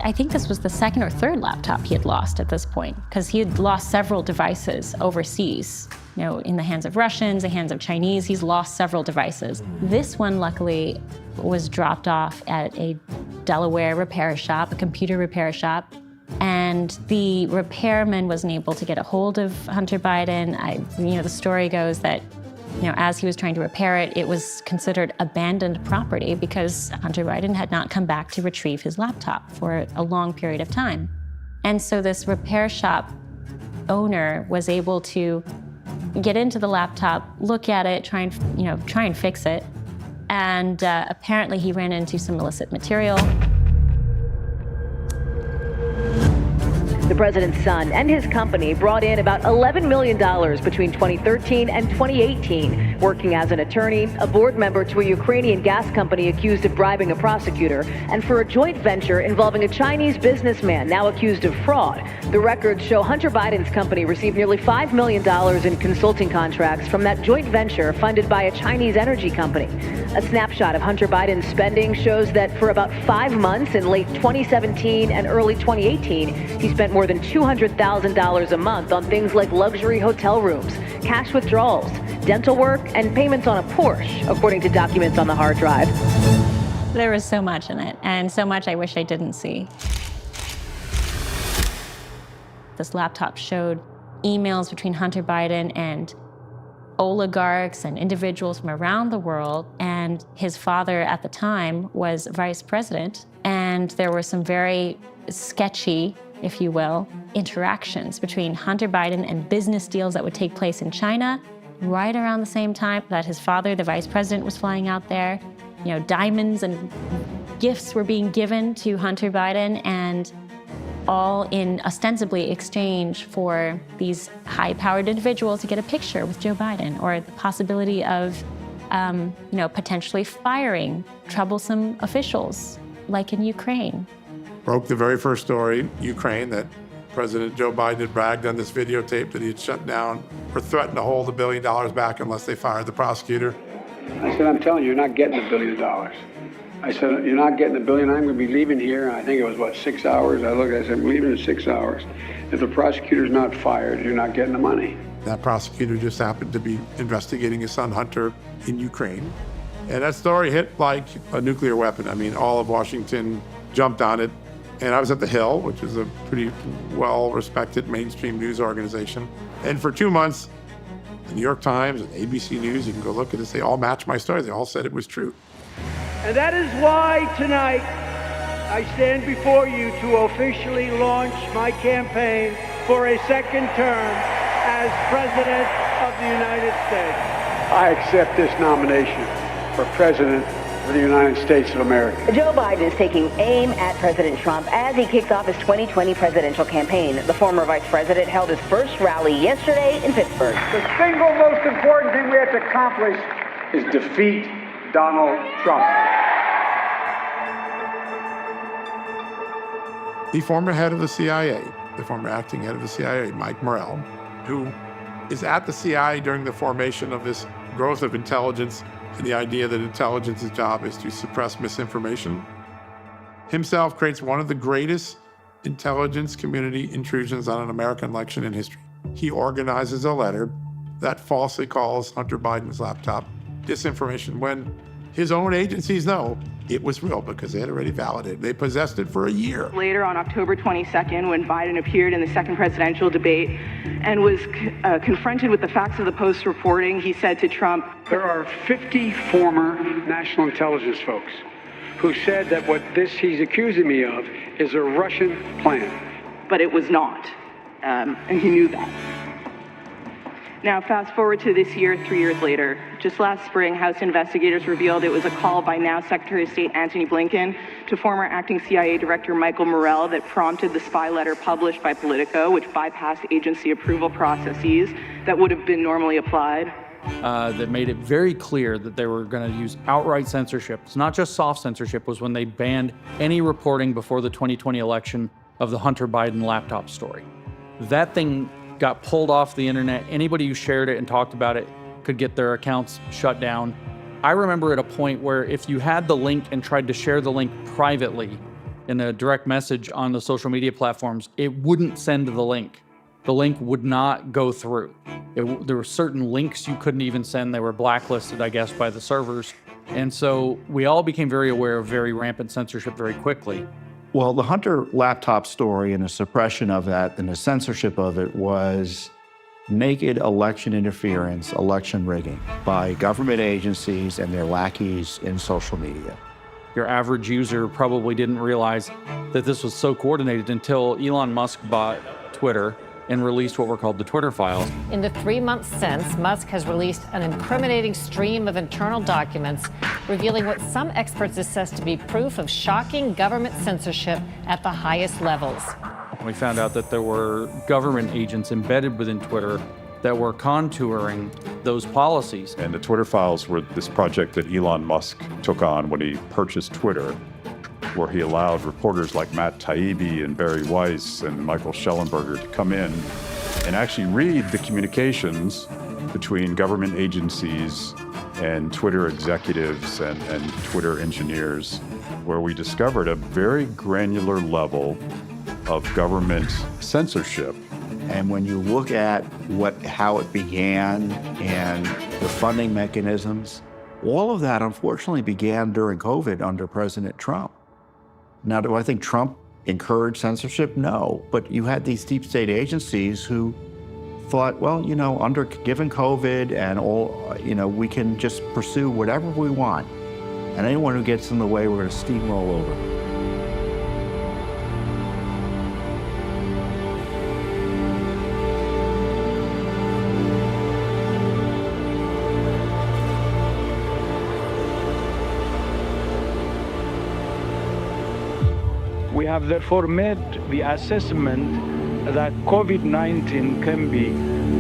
I think this was the second or third laptop he had lost at this point, because he had lost several devices overseas. You know, in the hands of Russians, the hands of Chinese, he's lost several devices. This one, luckily, was dropped off at a Delaware repair shop, a computer repair shop, and the repairman wasn't able to get a hold of Hunter Biden. The story goes that, as he was trying to repair it, it was considered abandoned property because Hunter Biden had not come back to retrieve his laptop for a long period of time. And so this repair shop owner was able to get into the laptop, look at it, try and fix it. And apparently he ran into some illicit material. The president's son and his company brought in about $11 million between 2013 and 2018, working as an attorney, a board member to a Ukrainian gas company accused of bribing a prosecutor, and for a joint venture involving a Chinese businessman now accused of fraud. The records show Hunter Biden's company received nearly $5 million in consulting contracts from that joint venture funded by a Chinese energy company. A snapshot of Hunter Biden's spending shows that for about 5 months in late 2017 and early 2018, he spent more than $200,000 a month on things like luxury hotel rooms, cash withdrawals, dental work, and payments on a Porsche, according to documents on the hard drive. There was so much in it, and so much I wish I didn't see. This laptop showed emails between Hunter Biden and oligarchs and individuals from around the world, and his father at the time was vice president, and there were some very sketchy, if you will, interactions between Hunter Biden and business deals that would take place in China right around the same time that his father, the vice president, was flying out there. Diamonds and gifts were being given to Hunter Biden, and all in ostensibly exchange for these high-powered individuals to get a picture with Joe Biden, or the possibility of, potentially firing troublesome officials, like in Ukraine. Broke the very first story, Ukraine, that President Joe Biden had bragged on this videotape that he had shut down or threatened to hold $1 billion back unless they fired the prosecutor. I said, I'm telling you, you're not getting $1 billion. I said, you're not getting $1 billion. I'm going to be leaving here. I think it was, 6 hours? I said, I'm leaving in 6 hours. If the prosecutor's not fired, you're not getting the money. That prosecutor just happened to be investigating his son Hunter in Ukraine. And that story hit like a nuclear weapon. I mean, all of Washington jumped on it. And I was at The Hill, which is a pretty well-respected mainstream news organization. And for 2 months, the New York Times and ABC News, you can go look at this, they all matched my story. They all said it was true. And that is why tonight I stand before you to officially launch my campaign for a second term as President of the United States. I accept this nomination for President of the United States of America. Joe Biden is taking aim at President Trump as he kicks off his 2020 presidential campaign. The former vice president held his first rally yesterday in Pittsburgh. The single most important thing we have to accomplish is defeat Donald Trump. The former head of the CIA, the former acting head of the CIA, Mike Morell, who is at the CIA during the formation of this growth of intelligence and the idea that intelligence's job is to suppress misinformation, himself creates one of the greatest intelligence community intrusions on an American election in history. He organizes a letter that falsely calls Hunter Biden's laptop disinformation when his own agencies know it was real because they had already validated. They possessed it for a year. Later on October 22nd, when Biden appeared in the second presidential debate and was confronted with the facts of the Post reporting, he said to Trump, there are 50 former national intelligence folks who said that what he's accusing me of is a Russian plan. But it was not. and he knew that. Now, fast forward to this year, 3 years later. Just last spring, House investigators revealed it was a call by now Secretary of State Antony Blinken to former acting CIA Director Michael Morell that prompted the spy letter published by Politico, which bypassed agency approval processes that would have been normally applied. That made it very clear that they were going to use outright censorship. It's not just soft censorship, was when they banned any reporting before the 2020 election of the Hunter Biden laptop story. That thing got pulled off the internet. Anybody who shared it and talked about it could get their accounts shut down. I remember at a point where if you had the link and tried to share the link privately in a direct message on the social media platforms, it wouldn't send the link. The link would not go through. There were certain links you couldn't even send. They were blacklisted, I guess, by the servers. And so we all became very aware of very rampant censorship very quickly. Well, the Hunter laptop story and the suppression of that and the censorship of it was naked election interference, election rigging by government agencies and their lackeys in social media. Your average user probably didn't realize that this was so coordinated until Elon Musk bought Twitter and released what were called the Twitter files. In the 3 months since, Musk has released an incriminating stream of internal documents revealing what some experts assess to be proof of shocking government censorship at the highest levels. We found out that there were government agents embedded within Twitter that were contouring those policies. And the Twitter files were this project that Elon Musk took on when he purchased Twitter, where he allowed reporters like Matt Taibbi and Barry Weiss and Michael Schellenberger to come in and actually read the communications between government agencies and Twitter executives and Twitter engineers, where we discovered a very granular level of government censorship. And when you look at how it began and the funding mechanisms, all of that unfortunately began during COVID under President Trump. Now, do I think Trump encouraged censorship? No, but you had these deep state agencies who thought, well, given COVID and all, we can just pursue whatever we want. And anyone who gets in the way, we're going to steamroll over. We have therefore made the assessment that COVID-19 can be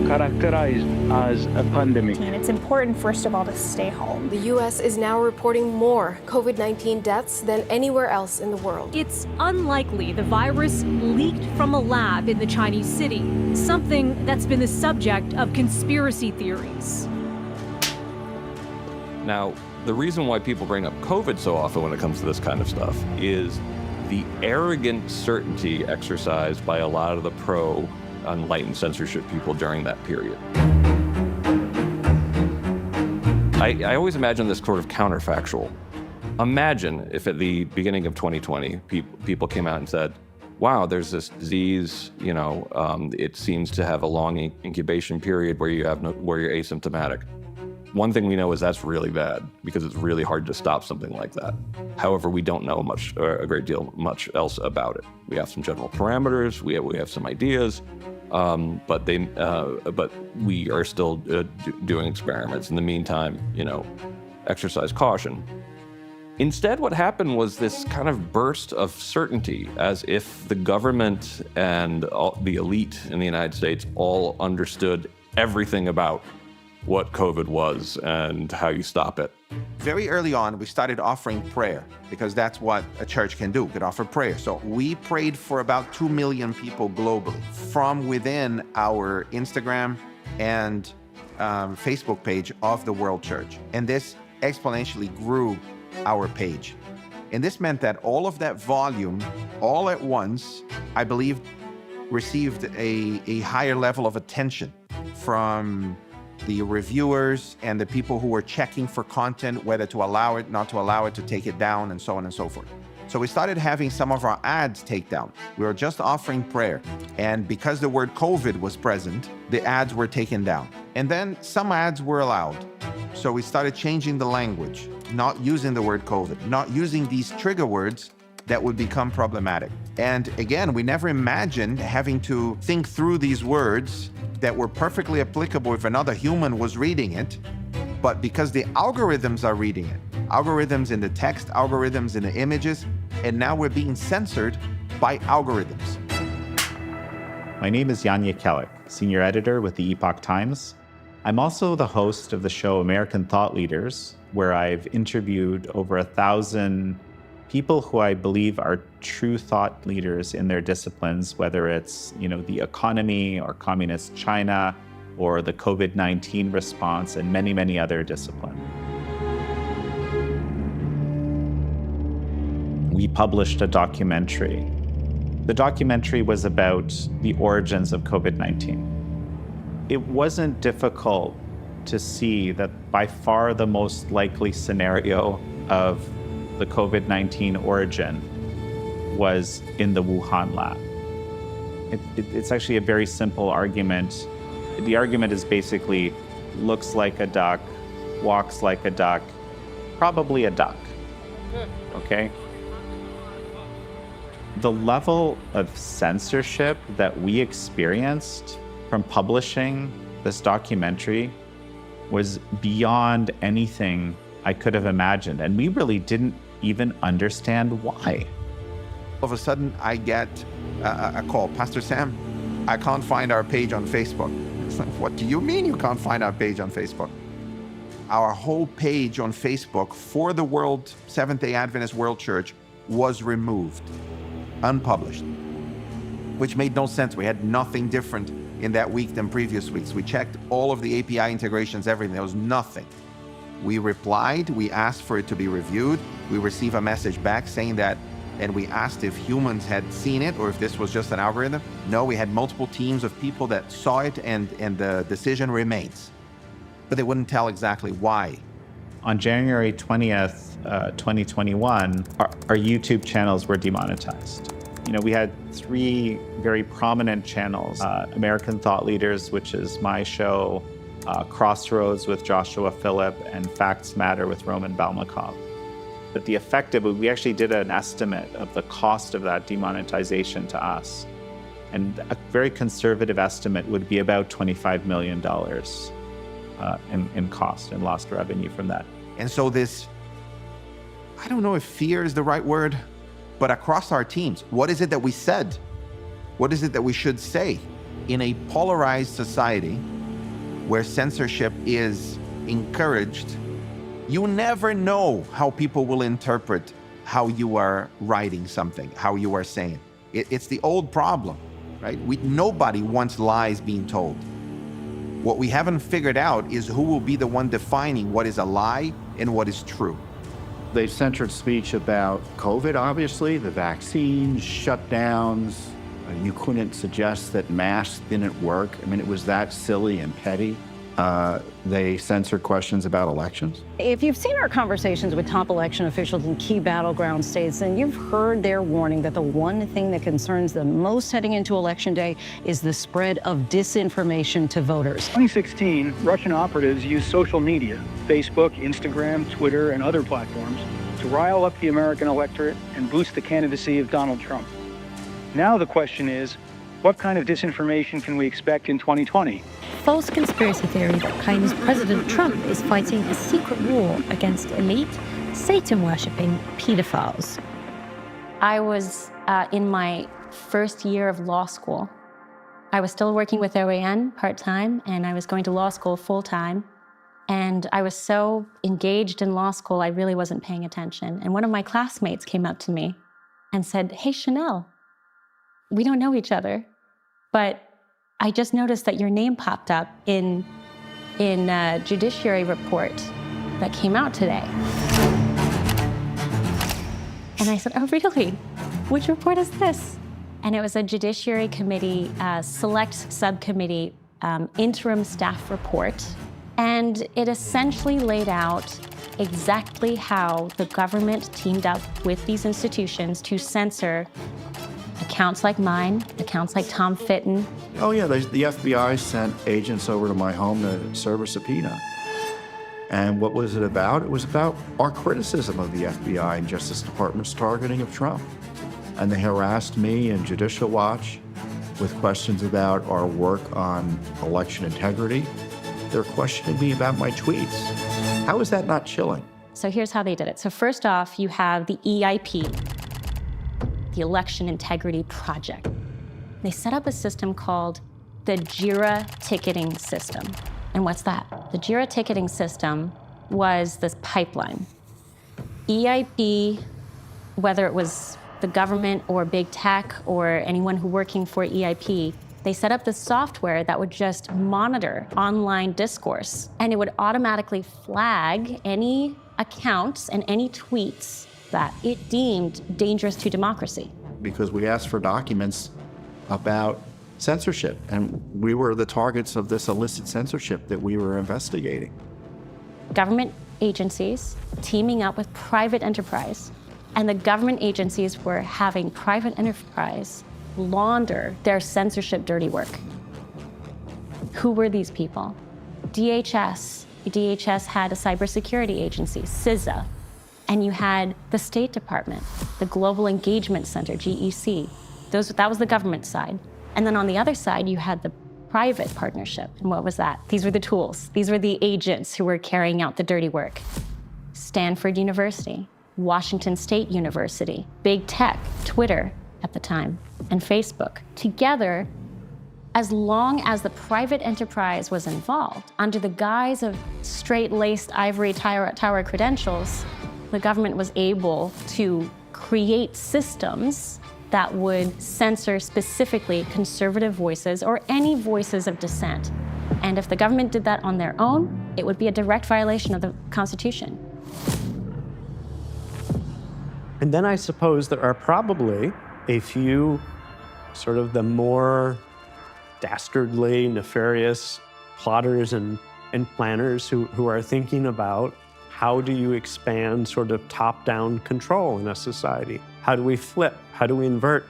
characterized as a pandemic. And it's important, first of all, to stay home. The U.S. is now reporting more COVID-19 deaths than anywhere else in the world. It's unlikely the virus leaked from a lab in the Chinese city, something that's been the subject of conspiracy theories. Now, the reason why people bring up COVID so often when it comes to this kind of stuff is the arrogant certainty exercised by a lot of the pro-enlightened censorship people during that period. I always imagine this sort of counterfactual. Imagine if at the beginning of 2020, people came out and said, wow, there's this disease, it seems to have a long incubation period where you're asymptomatic. One thing we know is that's really bad because it's really hard to stop something like that. However, we don't know a great deal else about it. We have some general parameters, we have some ideas, but we are still doing experiments. In the meantime, exercise caution. Instead, what happened was this kind of burst of certainty, as if the government and the elite in the United States all understood everything about what COVID was and how you stop it. Very early on, we started offering prayer because that's what a church can do, can offer prayer. So we prayed for about 2 million people globally from within our Instagram and Facebook page of the World Church. And this exponentially grew our page. And this meant that all of that volume, all at once, I believe, received a higher level of attention from the reviewers and the people who were checking for content, whether to allow it, not to allow it, to take it down, and so on and so forth. So we started having some of our ads take down. We were just offering prayer. And because the word COVID was present, the ads were taken down. And then some ads were allowed. So we started changing the language, not using the word COVID, not using these trigger words that would become problematic. And again, we never imagined having to think through these words that were perfectly applicable if another human was reading it, but because the algorithms are reading it, algorithms in the text, algorithms in the images, and now we're being censored by algorithms. My name is Yanya Kellick, senior editor with the Epoch Times. I'm also the host of the show American Thought Leaders, where I've interviewed over 1,000 people who I believe are true thought leaders in their disciplines, whether it's, the economy or communist China or the COVID-19 response and many, many other disciplines. We published a documentary. The documentary was about the origins of COVID-19. It wasn't difficult to see that by far the most likely scenario of the COVID-19 origin was in the Wuhan lab. It's actually a very simple argument. The argument is basically, looks like a duck, walks like a duck, probably a duck, okay? The level of censorship that we experienced from publishing this documentary was beyond anything I could have imagined, and we really didn't even understand why. All of a sudden, I get a call. Pastor Sam, I can't find our page on Facebook. It's like, what do you mean you can't find our page on Facebook? Our whole page on Facebook for the Seventh-day Adventist World Church was removed, unpublished, which made no sense. We had nothing different in that week than previous weeks. We checked all of the API integrations, everything. There was nothing. We replied, we asked for it to be reviewed. We received a message back saying that, and we asked if humans had seen it or if this was just an algorithm. No, we had multiple teams of people that saw it, and the decision remains. But they wouldn't tell exactly why. On January 20th, 2021, our YouTube channels were demonetized. We had 3 very prominent channels, American Thought Leaders, which is my show, Crossroads with Joshua Phillip, and Facts Matter with Roman Balmakov. But the effect of it, we actually did an estimate of the cost of that demonetization to us. And a very conservative estimate would be about $25 million in cost and lost revenue from that. And so this, I don't know if fear is the right word, but across our teams, what is it that we said? What is it that we should say? In a polarized society where censorship is encouraged, you never know how people will interpret how you are writing something, how you are saying. It's the old problem, right? Nobody wants lies being told. What we haven't figured out is who will be the one defining what is a lie and what is true. They censored speech about COVID, obviously, the vaccines, shutdowns. You couldn't suggest that masks didn't work. I mean, it was that silly and petty. They censored questions about elections. If you've seen our conversations with top election officials in key battleground states, then you've heard their warning that the one thing that concerns them most heading into Election Day is the spread of disinformation to voters. 2016, Russian operatives used social media, Facebook, Instagram, Twitter, and other platforms to rile up the American electorate and boost the candidacy of Donald Trump. Now the question is, what kind of disinformation can we expect in 2020? False conspiracy theory that claims President Trump is fighting a secret war against elite, Satan-worshipping pedophiles. I was in my first year of law school. I was still working with OAN part-time, and I was going to law school full-time. And I was so engaged in law school, I really wasn't paying attention. And one of my classmates came up to me and said, "Hey, Chanel, we don't know each other, but I just noticed that your name popped up in a judiciary report that came out today." And I said, "Oh, really? Which report is this?" And it was a Judiciary Committee, select subcommittee interim staff report. And it essentially laid out exactly how the government teamed up with these institutions to censor accounts like mine, accounts like Tom Fitton. Oh yeah, the FBI sent agents over to my home to serve a subpoena. And what was it about? It was about our criticism of the FBI and Justice Department's targeting of Trump. And they harassed me and Judicial Watch with questions about our work on election integrity. They're questioning me about my tweets. How is that not chilling? So here's how they did it. So first off, you have the EIP, the Election Integrity Project. They set up a system called the JIRA ticketing system. And what's that? The JIRA ticketing system was this pipeline. EIP, whether it was the government or big tech or anyone who working for EIP, they set up the software that would just monitor online discourse, and it would automatically flag any accounts and any tweets that it deemed dangerous to democracy. Because we asked for documents about censorship, and we were the targets of this illicit censorship that we were investigating. Government agencies teaming up with private enterprise, and the government agencies were having private enterprise launder their censorship dirty work. Who were these people? DHS. DHS had a cybersecurity agency, CISA. And you had the State Department, the Global Engagement Center, GEC. That was the government side. And then on the other side, you had the private partnership. And what was that? These were the tools. These were the agents who were carrying out the dirty work. Stanford University, Washington State University, big tech, Twitter at the time, and Facebook. Together, as long as the private enterprise was involved, under the guise of straight-laced ivory tower credentials, the government was able to create systems that would censor specifically conservative voices or any voices of dissent. And if the government did that on their own, it would be a direct violation of the Constitution. And then I suppose there are probably a few sort of the more dastardly, nefarious plotters and planners who are thinking about how do you expand sort of top-down control in a society? How do we flip? How do we invert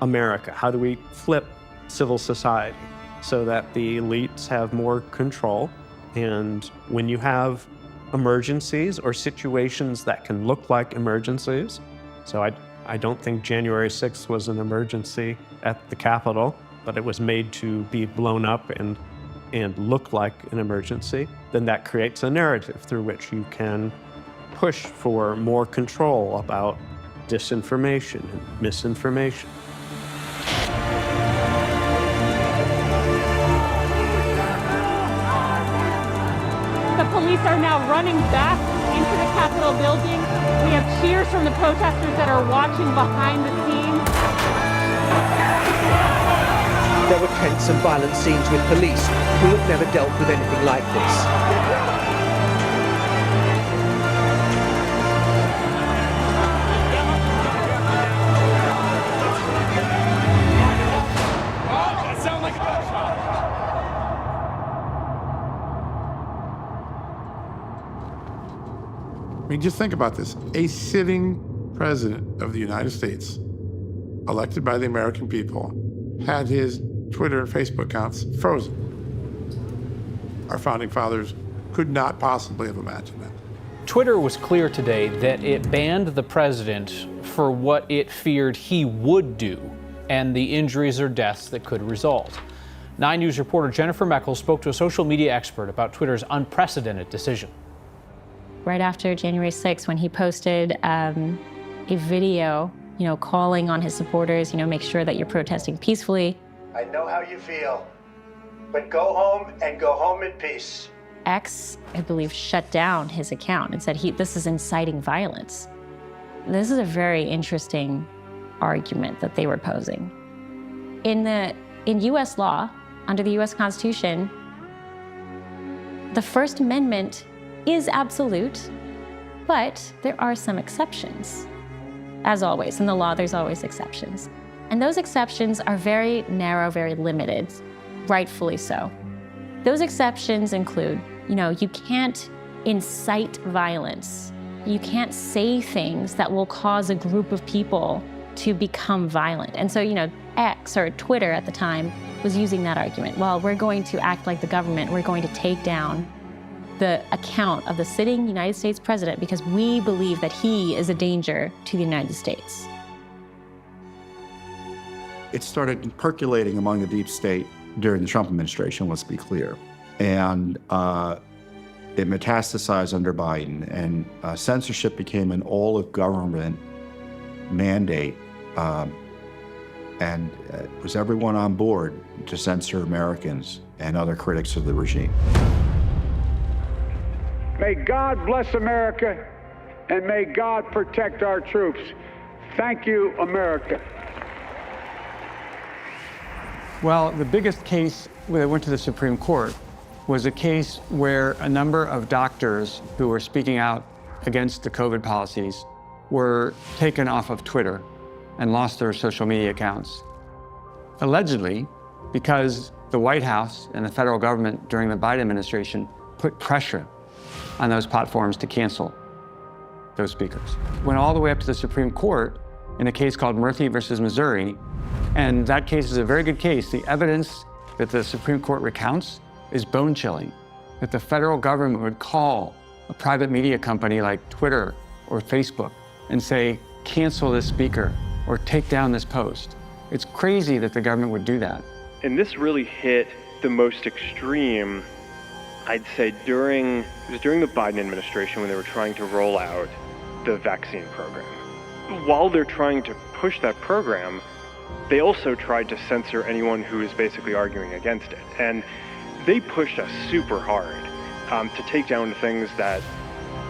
America? How do we flip civil society so that the elites have more control? And when you have emergencies or situations that can look like emergencies, so I don't think January 6th was an emergency at the Capitol, but it was made to be blown up and look like an emergency, then that creates a narrative through which you can push for more control about disinformation and misinformation. The police are now running back into the Capitol building. We have cheers from the protesters that are watching behind the scenes. There were tense and violent scenes with police who had never dealt with anything like this. I mean, just think about this. A sitting president of the United States, elected by the American people, had his Twitter and Facebook accounts frozen. Our founding fathers could not possibly have imagined that. Twitter was clear today that it banned the president for what it feared he would do and the injuries or deaths that could result. 9 News reporter Jennifer Meckel spoke to a social media expert about Twitter's unprecedented decision. Right after January 6th, when he posted a video, calling on his supporters, make sure that you're protesting peacefully. I know how you feel, but go home and go home in peace. X, I believe, shut down his account and said this is inciting violence. This is a very interesting argument that they were posing. In U.S. law, under the U.S. Constitution, the First Amendment is absolute, but there are some exceptions. As always, in the law, there's always exceptions. And those exceptions are very narrow, very limited, rightfully so. Those exceptions include, you can't incite violence. You can't say things that will cause a group of people to become violent. And so, X, or Twitter at the time, was using that argument. Well, we're going to act like the government. We're going to take down the account of the sitting United States president because we believe that he is a danger to the United States. It started percolating among the deep state during the Trump administration, let's be clear. And it metastasized under Biden, and censorship became an all-of-government mandate. And was everyone on board to censor Americans and other critics of the regime? May God bless America, and may God protect our troops. Thank you, America. Well, the biggest case that went to the Supreme Court was a case where a number of doctors who were speaking out against the COVID policies were taken off of Twitter and lost their social media accounts. Allegedly, because the White House and the federal government during the Biden administration put pressure on those platforms to cancel those speakers. Went all the way up to the Supreme Court in a case called Murphy versus Missouri, and that case is a very good case. The evidence that the Supreme Court recounts is bone-chilling, that the federal government would call a private media company like Twitter or Facebook and say, cancel this speaker or take down this post. It's crazy that the government would do that. And this really hit the most extreme, I'd say, during the Biden administration when they were trying to roll out the vaccine program. While they're trying to push that program, they also tried to censor anyone who was basically arguing against it. And they pushed us super hard to take down things that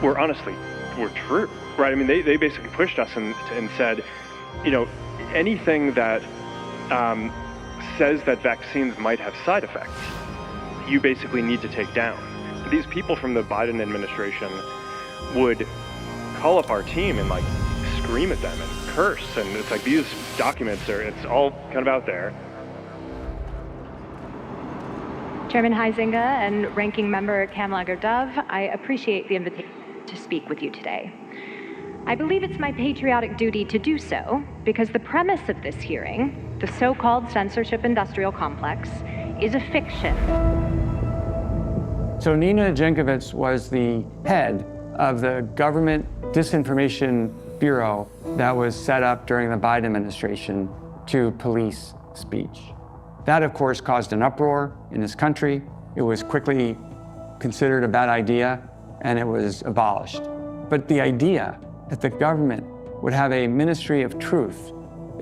were honestly true, right? I mean, they basically pushed us and said, you know, anything that says that vaccines might have side effects, you basically need to take down. These people from the Biden administration would call up our team and like scream at them and curse, and it's like these documents it's all kind of out there. Chairman Huizenga and Ranking Member Kamlager-Dove, I appreciate the invitation to speak with you today. I believe it's my patriotic duty to do so because the premise of this hearing, the so-called censorship industrial complex, is a fiction. So Nina Jankowicz was the head of the government disinformation bureau that was set up during the Biden administration to police speech. That, of course, caused an uproar in this country. It was quickly considered a bad idea, and it was abolished. But the idea that the government would have a ministry of truth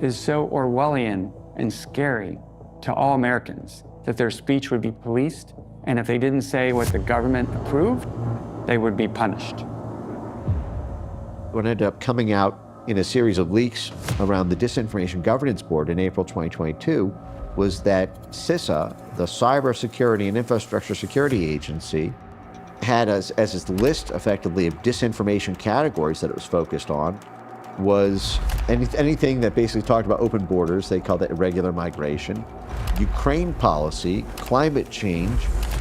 is so Orwellian and scary to all Americans that their speech would be policed, and if they didn't say what the government approved, they would be punished. What ended up coming out in a series of leaks around the Disinformation Governance Board in April 2022 was that CISA, the Cybersecurity and Infrastructure Security Agency, had as its list effectively of disinformation categories that it was focused on was anything that basically talked about open borders. They called it irregular migration, Ukraine policy, climate change,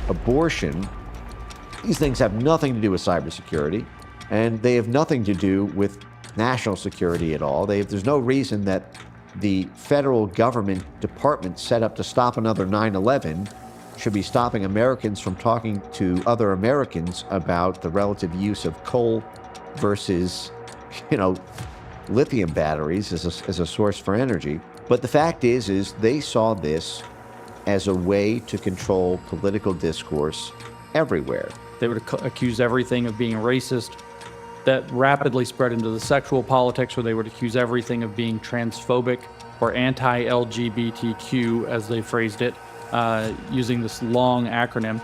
abortion. These things have nothing to do with cybersecurity, and they have nothing to do with national security at all. There's no reason that the federal government department set up to stop another 9/11 should be stopping Americans from talking to other Americans about the relative use of coal versus, lithium batteries as a source for energy. But the fact is they saw this as a way to control political discourse everywhere. They would accuse everything of being racist. That rapidly spread into the sexual politics, where they would accuse everything of being transphobic or anti-LGBTQ, as they phrased it, using this long acronym.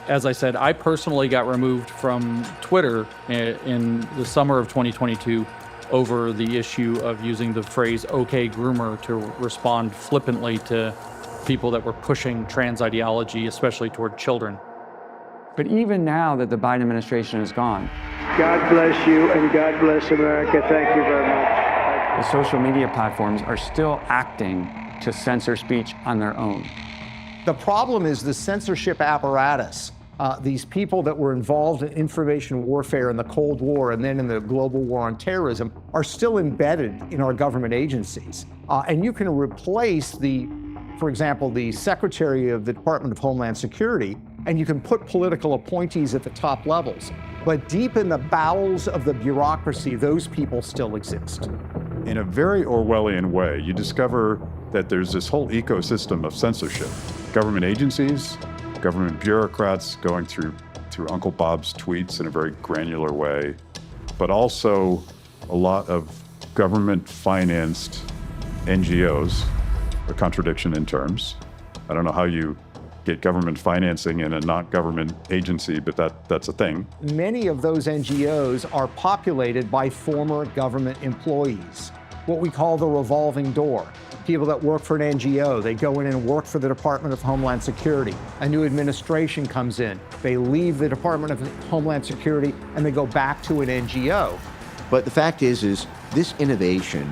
As I said, I personally got removed from Twitter in the summer of 2022 over the issue of using the phrase "okay groomer" to respond flippantly to people that were pushing trans ideology, especially toward children. But even now that the Biden administration is gone, God bless you and God bless America. Thank you very much. the social media platforms are still acting to censor speech on their own. The problem is the censorship apparatus. These people that were involved in information warfare in the Cold War and then in the global war on terrorism are still embedded in our government agencies. And you can replace for example, the Secretary of the Department of Homeland Security and you can put political appointees at the top levels. But deep in the bowels of the bureaucracy, those people still exist. In a very Orwellian way, you discover that there's this whole ecosystem of censorship. Government agencies, government bureaucrats going through Uncle Bob's tweets in a very granular way, but also a lot of government-financed NGOs, a contradiction in terms. I don't know how you get government financing in a non-government agency, but that's a thing. Many of those NGOs are populated by former government employees, what we call the revolving door. People that work for an NGO, they go in and work for the Department of Homeland Security. A new administration comes in. They leave the Department of Homeland Security and they go back to an NGO. But the fact is this innovation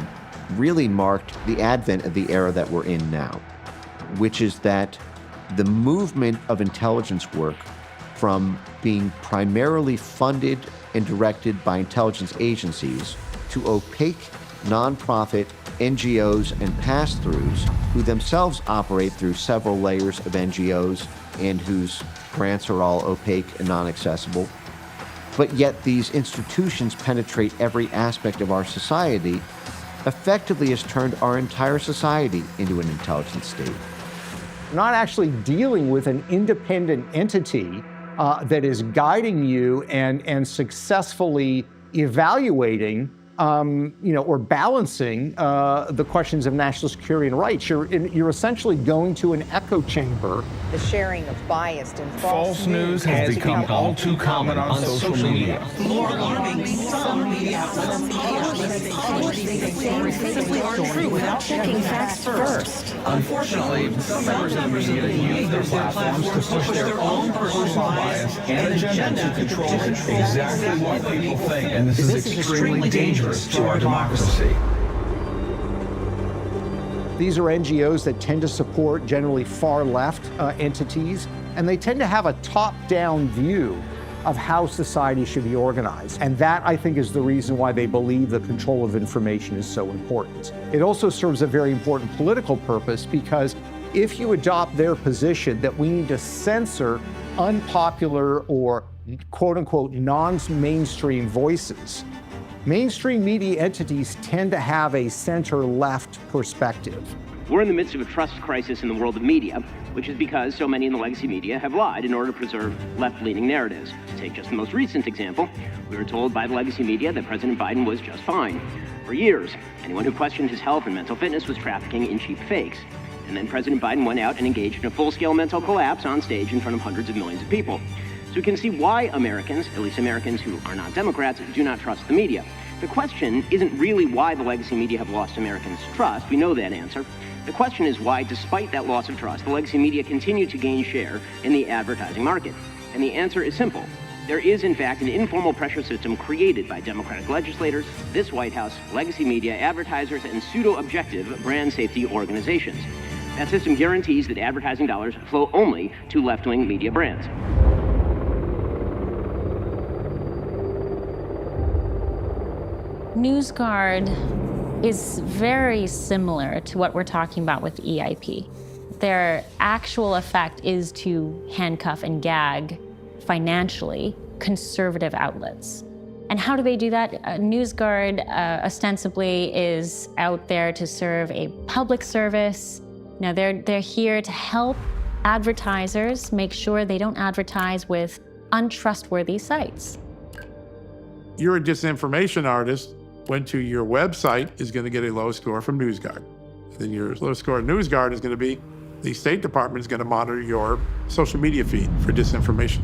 really marked the advent of the era that we're in now, which is that the movement of intelligence work from being primarily funded and directed by intelligence agencies to opaque nonprofit NGOs and pass-throughs who themselves operate through several layers of NGOs and whose grants are all opaque and non-accessible. But yet these institutions penetrate every aspect of our society, effectively has turned our entire society into an intelligence state. Not actually dealing with an independent entity that is guiding you and successfully evaluating or balancing the questions of national security and rights. You're essentially going to an echo chamber. The sharing of biased and false news has become all too common on social media. More alarming, some media outlets simply aren't true without checking facts first. Unfortunately, some members of the media use their platforms to push their own personal bias and agenda to control exactly what people think. And this is extremely dangerous to our democracy. These are NGOs that tend to support generally far-left entities, and they tend to have a top-down view of how society should be organized. And that, I think, is the reason why they believe the control of information is so important. It also serves a very important political purpose, because if you adopt their position that we need to censor unpopular or quote-unquote non-mainstream voices, mainstream media entities tend to have a center-left perspective. We're in the midst of a trust crisis in the world of media, which is because so many in the legacy media have lied in order to preserve left-leaning narratives. To take just the most recent example, we were told by the legacy media that President Biden was just fine. For years, anyone who questioned his health and mental fitness was trafficking in cheap fakes. And then President Biden went out and engaged in a full-scale mental collapse on stage in front of hundreds of millions of people. So we can see why Americans, at least Americans who are not Democrats, do not trust the media. The question isn't really why the legacy media have lost Americans' trust. We know that answer. The question is why, despite that loss of trust, the legacy media continue to gain share in the advertising market. And the answer is simple. There is, in fact, an informal pressure system created by Democratic legislators, this White House, legacy media, advertisers, and pseudo-objective brand safety organizations. That system guarantees that advertising dollars flow only to left-wing media brands. NewsGuard is very similar to what we're talking about with EIP. Their actual effect is to handcuff and gag financially conservative outlets. And how do they do that? NewsGuard ostensibly is out there to serve a public service. Now they're here to help advertisers make sure they don't advertise with untrustworthy sites. You're a disinformation artist. Went to your website is going to get a low score from NewsGuard. Then your low score at NewsGuard is going to be the State Department is going to monitor your social media feed for disinformation.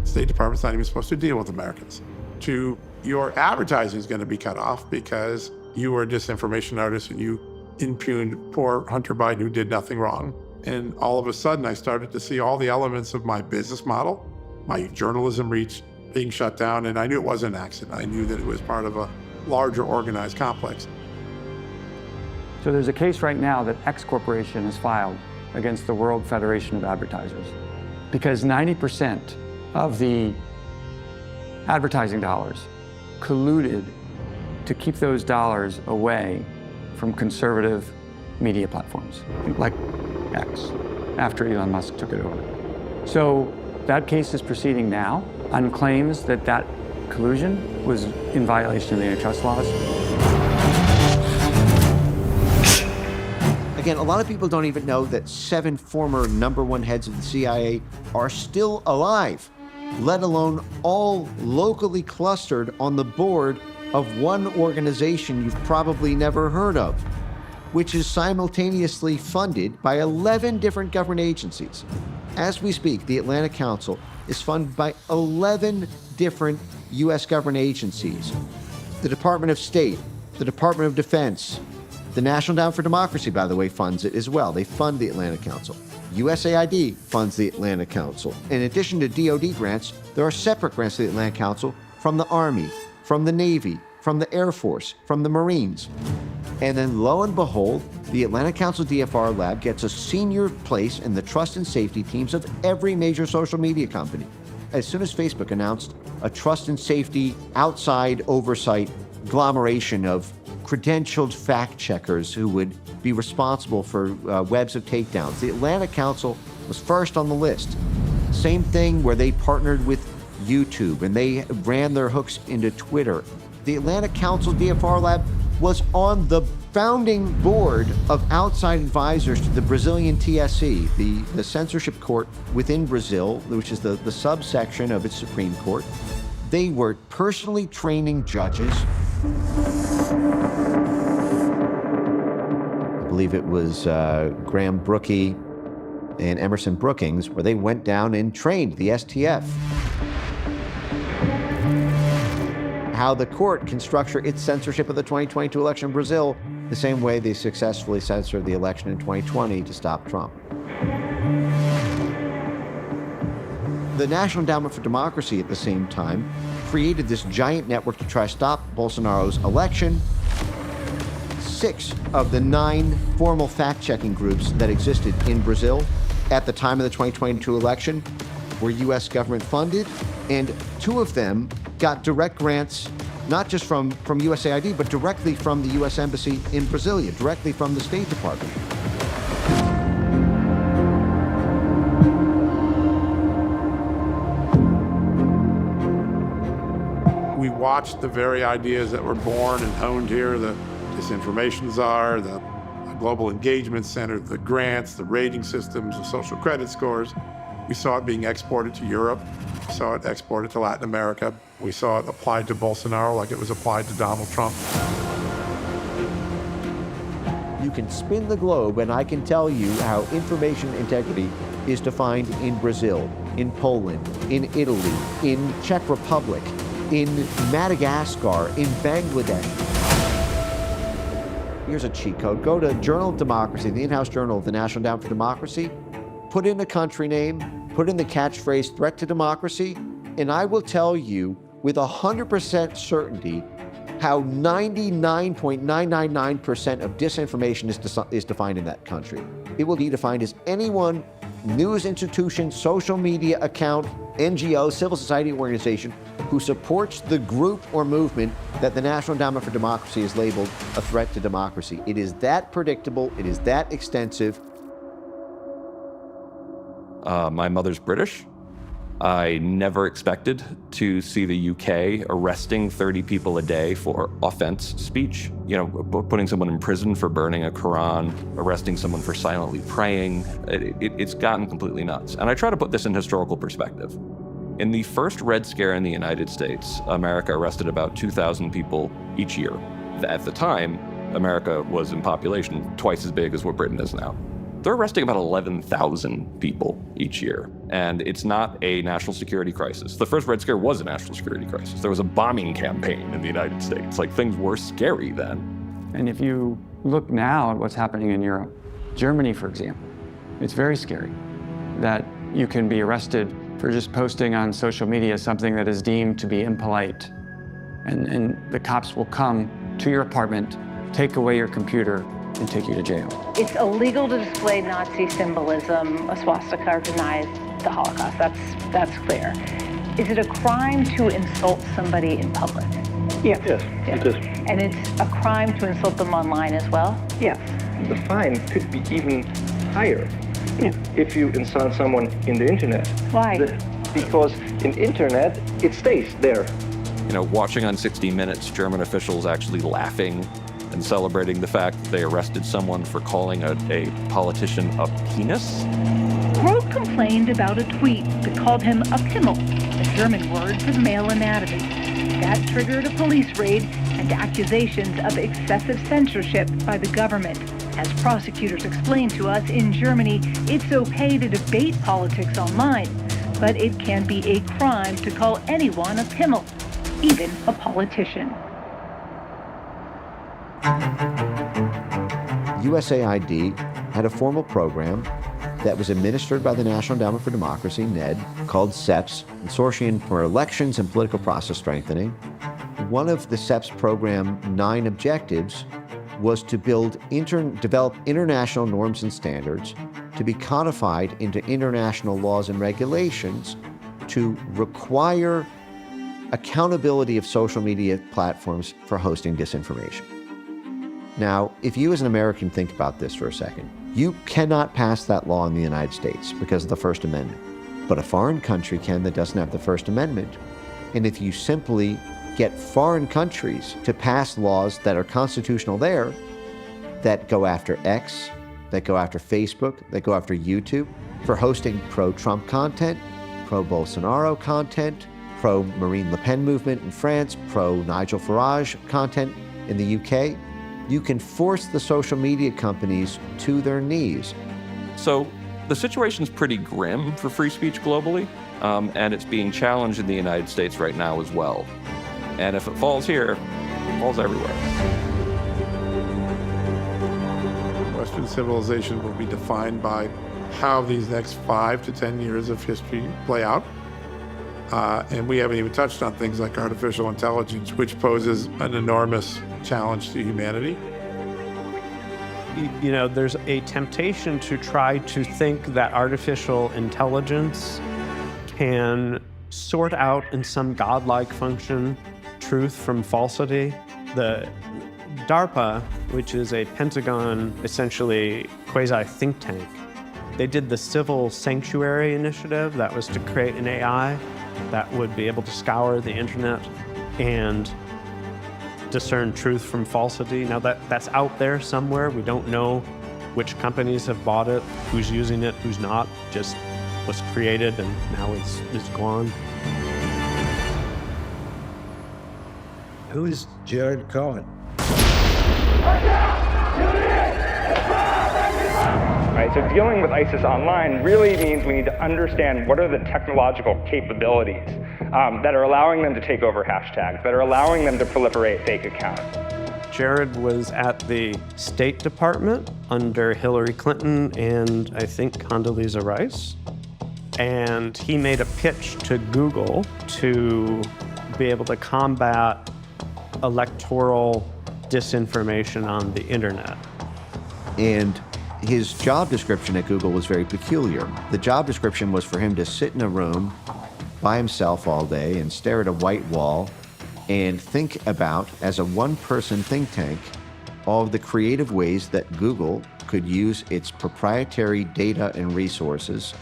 The State Department's not even supposed to deal with Americans. To your advertising is going to be cut off because you were a disinformation artist and you impugned poor Hunter Biden who did nothing wrong. And all of a sudden I started to see all the elements of my business model, my journalism reach being shut down, and I knew it wasn't an accident. I knew that it was part of a larger organized complex. So there's a case right now that X Corporation has filed against the World Federation of Advertisers because 90% of the advertising dollars colluded to keep those dollars away from conservative media platforms like X after Elon Musk took it over. So That case is proceeding now on claims that that collusion was in violation of the antitrust laws. Again, a lot of people don't even know that 7 former #1 heads of the CIA are still alive, let alone all locally clustered on the board of one organization you've probably never heard of, which is simultaneously funded by 11 different government agencies. As we speak, the Atlantic Council is funded by 11 different U.S. government agencies. The Department of State, the Department of Defense, the National Endowment for Democracy, by the way, funds it as well. They fund the Atlantic Council. USAID funds the Atlantic Council. In addition to DoD grants, there are separate grants to the Atlantic Council from the Army, from the Navy, from the Air Force, from the Marines. And then lo and behold, the Atlantic Council DFR lab gets a senior place in the trust and safety teams of every major social media company. As soon as Facebook announced a trust and safety outside oversight agglomeration of credentialed fact checkers who would be responsible for webs of takedowns, the Atlantic Council was first on the list. Same thing where they partnered with YouTube and they ran their hooks into Twitter. The Atlantic Council DFR lab was on the founding board of outside advisors to the Brazilian TSE, the censorship court within Brazil, which is the subsection of its Supreme Court. They were personally training judges. I believe it was Graham Brookie and Emerson Brookings, where they went down and trained the STF. How the court can structure its censorship of the 2022 election in Brazil the same way they successfully censored the election in 2020 to stop Trump. The National Endowment for Democracy at the same time created this giant network to try to stop Bolsonaro's election. 6 of the 9 formal fact-checking groups that existed in Brazil at the time of the 2022 election were U.S. government funded, and 2 of them got direct grants, not just from USAID, but directly from the U.S. Embassy in Brasilia, directly from the State Department. We watched the very ideas that were born and honed here, the disinformation czar, the global engagement center, the grants, the rating systems, the social credit scores. We saw it being exported to Europe. We saw it exported to Latin America. We saw it applied to Bolsonaro like it was applied to Donald Trump. You can spin the globe and I can tell you how information integrity is defined in Brazil, in Poland, in Italy, in Czech Republic, in Madagascar, in Bangladesh. Here's a cheat code. Go to Journal of Democracy, the in-house journal of the National Endowment for Democracy, put in a country name, put in the catchphrase threat to democracy, and I will tell you with 100% certainty how 99.999% of disinformation is defined in that country. It will be defined as anyone, news institution, social media account, NGO, civil society organization who supports the group or movement that the National Endowment for Democracy has labeled a threat to democracy. It is that predictable, it is that extensive. My mother's British. I never expected to see the UK arresting 30 people a day for offense speech. You know, putting someone in prison for burning a Quran, arresting someone for silently praying. It's gotten completely nuts. And I try to put this in historical perspective. In the first Red Scare in the United States, America arrested about 2,000 people each year. At the time, America was in population twice as big as what Britain is now. They're arresting about 11,000 people each year, and it's not a national security crisis. The first Red Scare was a national security crisis. There was a bombing campaign in the United States. Like, things were scary then. And if you look now at what's happening in Europe, Germany, for example, it's very scary that you can be arrested for just posting on social media something that is deemed to be impolite. And the cops will come to your apartment, take away your computer, and take you to jail. It's illegal to display Nazi symbolism. A swastika or denies the Holocaust. That's clear. Is it a crime to insult somebody in public? Yes, it is. And it's a crime to insult them online as well? Yes. The fine could be even higher if you insult someone in the internet. Why? because in internet, it stays there. You know, watching on 60 Minutes, German officials actually laughing and celebrating the fact that they arrested someone for calling a politician a penis. Groth complained about a tweet that called him a Pimmel, a German word for male anatomy. That triggered a police raid and accusations of excessive censorship by the government. As prosecutors explained to us, in Germany, it's okay to debate politics online, but it can be a crime to call anyone a Pimmel, even a politician. USAID had a formal program that was administered by the National Endowment for Democracy, NED, called CEPS, Consortium for Elections and Political Process Strengthening. One of the CEPS program 9 objectives was to develop international norms and standards to be codified into international laws and regulations to require accountability of social media platforms for hosting disinformation. Now, if you as an American think about this for a second, you cannot pass that law in the United States because of the First Amendment. But a foreign country can that doesn't have the First Amendment. And if you simply get foreign countries to pass laws that are constitutional there, that go after X, that go after Facebook, that go after YouTube, for hosting pro-Trump content, pro-Bolsonaro content, pro-Marine Le Pen movement in France, pro-Nigel Farage content in the UK, you can force the social media companies to their knees. So the situation's pretty grim for free speech globally, and it's being challenged in the United States right now as well. And if it falls here, it falls everywhere. Western civilization will be defined by how these next 5 to 10 years of history play out. And we haven't even touched on things like artificial intelligence, which poses an enormous challenge to humanity. You know, there's a temptation to try to think that artificial intelligence can sort out in some godlike function truth from falsity. The DARPA, which is a Pentagon, essentially quasi-think tank, they did the Civil Sanctuary Initiative that was to create an AI that would be able to scour the internet and discern truth from falsity. Now that's out there somewhere. We don't know which companies have bought it, who's using it, who's not. Just was created and now it's gone. Who is Jared Cohen? Right, so dealing with ISIS online really means we need to understand what are the technological capabilities that are allowing them to take over hashtags, that are allowing them to proliferate fake accounts. Jared was at the State Department under Hillary Clinton and I think Condoleezza Rice. And he made a pitch to Google to be able to combat electoral disinformation on the internet. And his job description at Google was very peculiar. The job description was for him to sit in a room by himself all day and stare at a white wall and think about, as a one-person think tank, all of the creative ways that Google could use its proprietary data and resources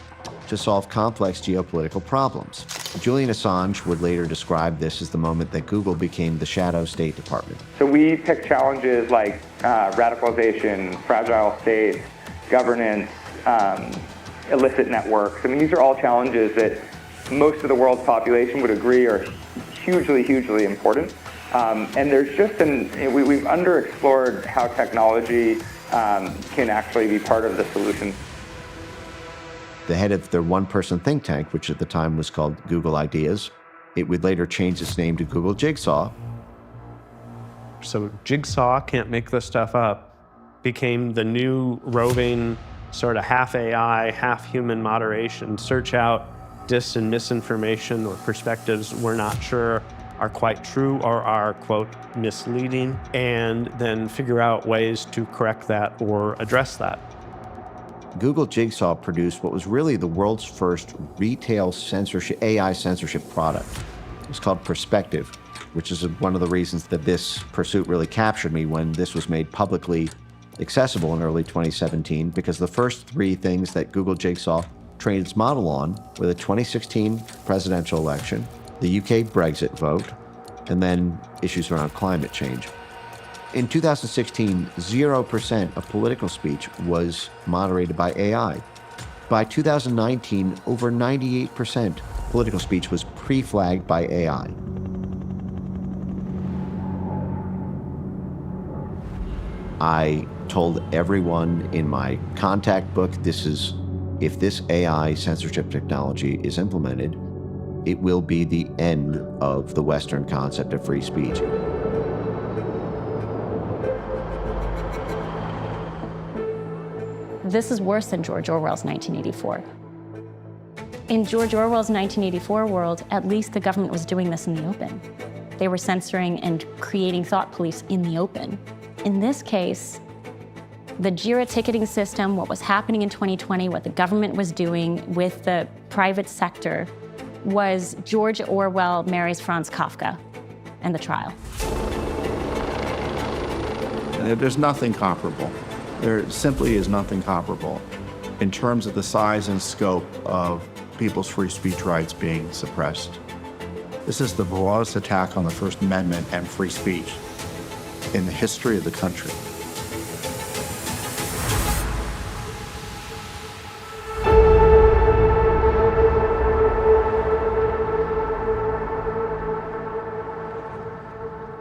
to solve complex geopolitical problems. Julian Assange would later describe this as the moment that Google became the shadow State Department. So we pick challenges like radicalization, fragile states, governance, illicit networks. I mean, these are all challenges that most of the world's population would agree are hugely, hugely important. And there's just we've underexplored how technology can actually be part of the solution. The head of their one-person think tank, which at the time was called Google Ideas, it would later change its name to Google Jigsaw. So Jigsaw, can't make this stuff up, became the new roving sort of half AI, half human moderation, search out dis and misinformation or perspectives we're not sure are quite true or are, quote, misleading, and then figure out ways to correct that or address that. Google Jigsaw produced what was really the world's first retail censorship, AI censorship product. It was called Perspective, which is one of the reasons that this pursuit really captured me when this was made publicly accessible in early 2017, because the first 3 things that Google Jigsaw trained its model on were the 2016 presidential election, the UK Brexit vote, and then issues around climate change. In 2016, 0% of political speech was moderated by AI. By 2019, over 98% political speech was pre-flagged by AI. I told everyone in my contact book, if this AI censorship technology is implemented, it will be the end of the Western concept of free speech. This is worse than George Orwell's 1984. In George Orwell's 1984 world, at least the government was doing this in the open. They were censoring and creating thought police in the open. In this case, the JIRA ticketing system, what was happening in 2020, what the government was doing with the private sector, was George Orwell marries Franz Kafka and the trial. There's nothing comparable. There simply is nothing comparable in terms of the size and scope of people's free speech rights being suppressed. This is the broadest attack on the First Amendment and free speech in the history of the country.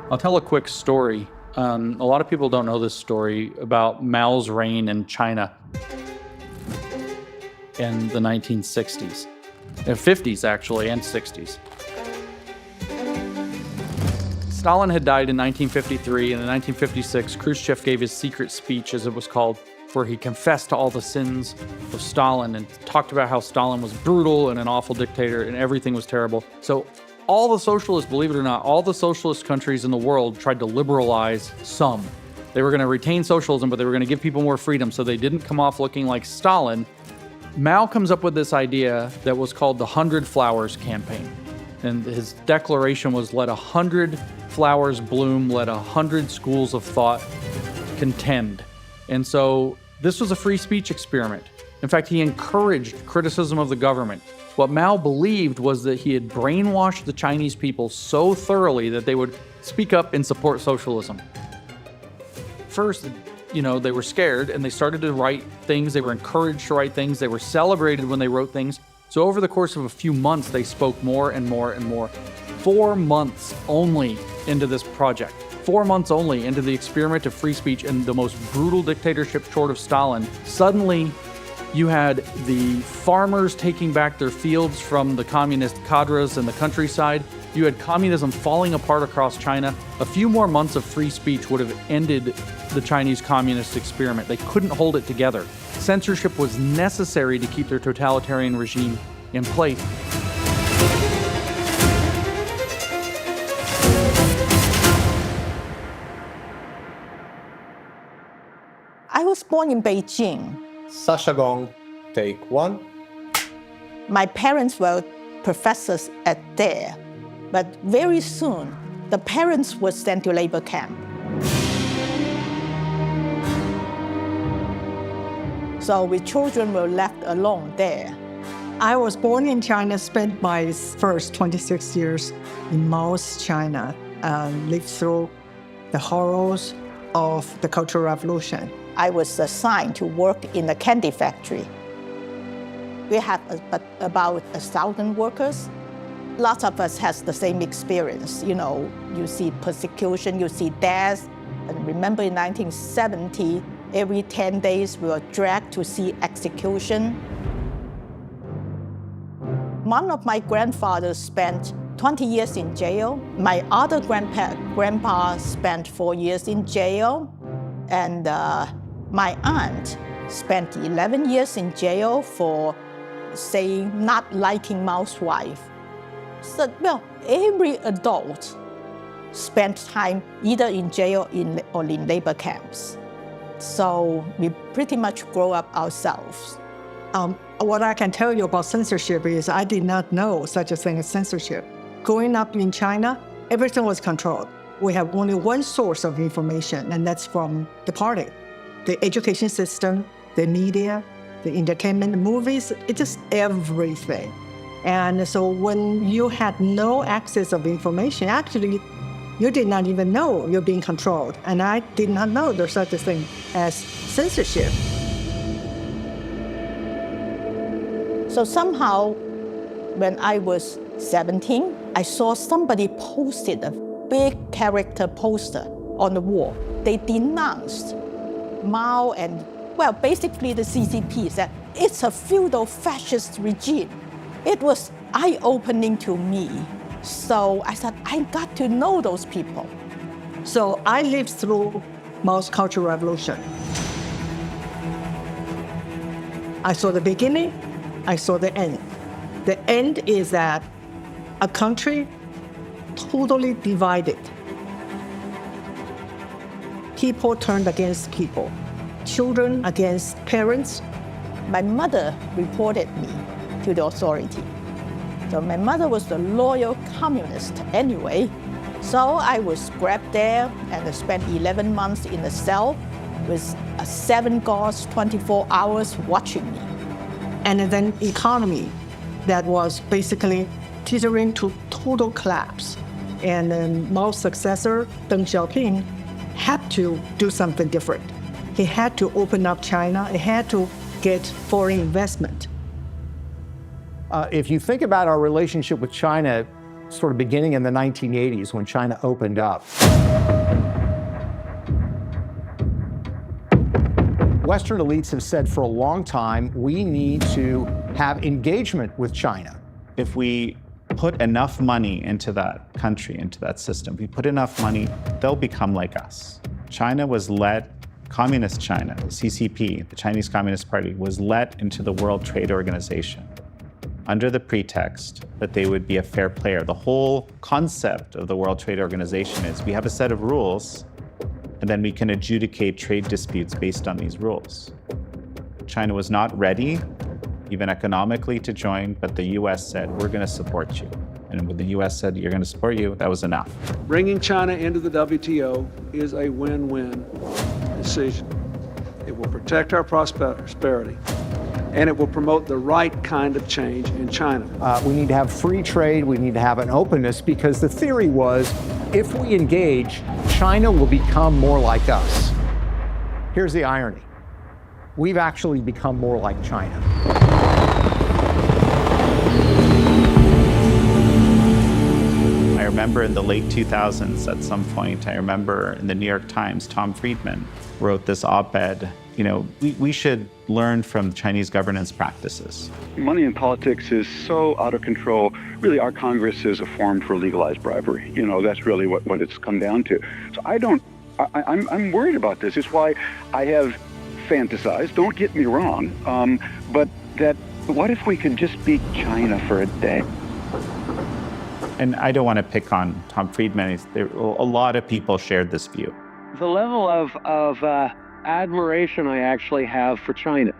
I'll tell a quick story. A lot of people don't know this story about Mao's reign in China in the 1960s, 50s actually, and 60s. Stalin had died in 1953, and in 1956, Khrushchev gave his secret speech, as it was called, where he confessed to all the sins of Stalin and talked about how Stalin was brutal and an awful dictator and everything was terrible. So all the socialists, believe it or not, all the socialist countries in the world tried to liberalize some. They were going to retain socialism, but they were going to give people more freedom so they didn't come off looking like Stalin. Mao comes up with this idea that was called the 100 Flowers campaign. And his declaration was, let 100 flowers bloom, let 100 schools of thought contend. And so this was a free speech experiment. In fact, he encouraged criticism of the government. What Mao believed was that he had brainwashed the Chinese people so thoroughly that they would speak up and support socialism. First, they were scared and they started to write things. They were encouraged to write things. They were celebrated when they wrote things. So over the course of a few months, they spoke more and more and more. 4 months only into this project, 4 months only into the experiment of free speech and the most brutal dictatorship short of Stalin, suddenly you had the farmers taking back their fields from the communist cadres in the countryside. You had communism falling apart across China. A few more months of free speech would have ended the Chinese communist experiment. They couldn't hold it together. Censorship was necessary to keep their totalitarian regime in place. I was born in Beijing. Sasha Gong, take one. My parents were professors at there, but very soon, the parents were sent to labor camp. So we children were left alone there. I was born in China, spent my first 26 years in Mao's China, and lived through the horrors of the Cultural Revolution. I was assigned to work in a candy factory. We had about 1,000 workers. Lots of us has the same experience. You see persecution, you see death. And remember in 1970, every 10 days we were dragged to see execution. One of my grandfathers spent 20 years in jail. My other grandpa spent 4 years in jail. And my aunt spent 11 years in jail for saying not liking Mao's wife. So, every adult spent time either in jail or in labor camps. So we pretty much grow up ourselves. What I can tell you about censorship is I did not know such a thing as censorship. Growing up in China, everything was controlled. We have only one source of information, and that's from the party. The education system, the media, the entertainment, the movies, it's just everything. And so when you had no access of information, actually, you did not even know you're being controlled. And I did not know there's such a thing as censorship. So somehow, when I was 17, I saw somebody posted a big character poster on the wall. They denounced Mao and, well, basically the CCP, that it's a feudal fascist regime. It was eye-opening to me. So I said, I got to know those people. So I lived through Mao's Cultural Revolution. I saw the beginning, I saw the end. The end is that a country totally divided. People turned against people, children against parents. My mother reported me to the authority. So my mother was a loyal communist anyway. So I was grabbed there and I spent 11 months in a cell with 7 guards 24 hours watching me. And then economy that was basically teetering to total collapse. And then Mao's successor, Deng Xiaoping, had to do something different. He had to open up China. He had to get foreign investment. If you think about our relationship with China, sort of beginning in the 1980s when China opened up, Western elites have said for a long time, we need to have engagement with China. If we put enough money into that country, into that system, we put enough money, they'll become like us. China was led, Communist China, the CCP, the Chinese Communist Party, was led into the World Trade Organization under the pretext that they would be a fair player. The whole concept of the World Trade Organization is we have a set of rules, and then we can adjudicate trade disputes based on these rules. China was not ready, even economically, to join, but the US said, we're going to support you. And when the US said, you're going to support you, that was enough. Bringing China into the WTO is a win-win decision. It will protect our prosperity, and it will promote the right kind of change in China. We need to have free trade, we need to have an openness, because the theory was, if we engage, China will become more like us. Here's the irony. We've actually become more like China. I remember in the late 2000s, at some point, I remember in the New York Times, Tom Friedman wrote this op-ed, we should learn from Chinese governance practices. Money in politics is so out of control. Really, our Congress is a form for legalized bribery. That's really what it's come down to. So I'm worried about this. It's why I have fantasized, don't get me wrong, but that what if we could just beat China for a day? And I don't want to pick on Tom Friedman. A lot of people shared this view. The level of admiration I actually have for China,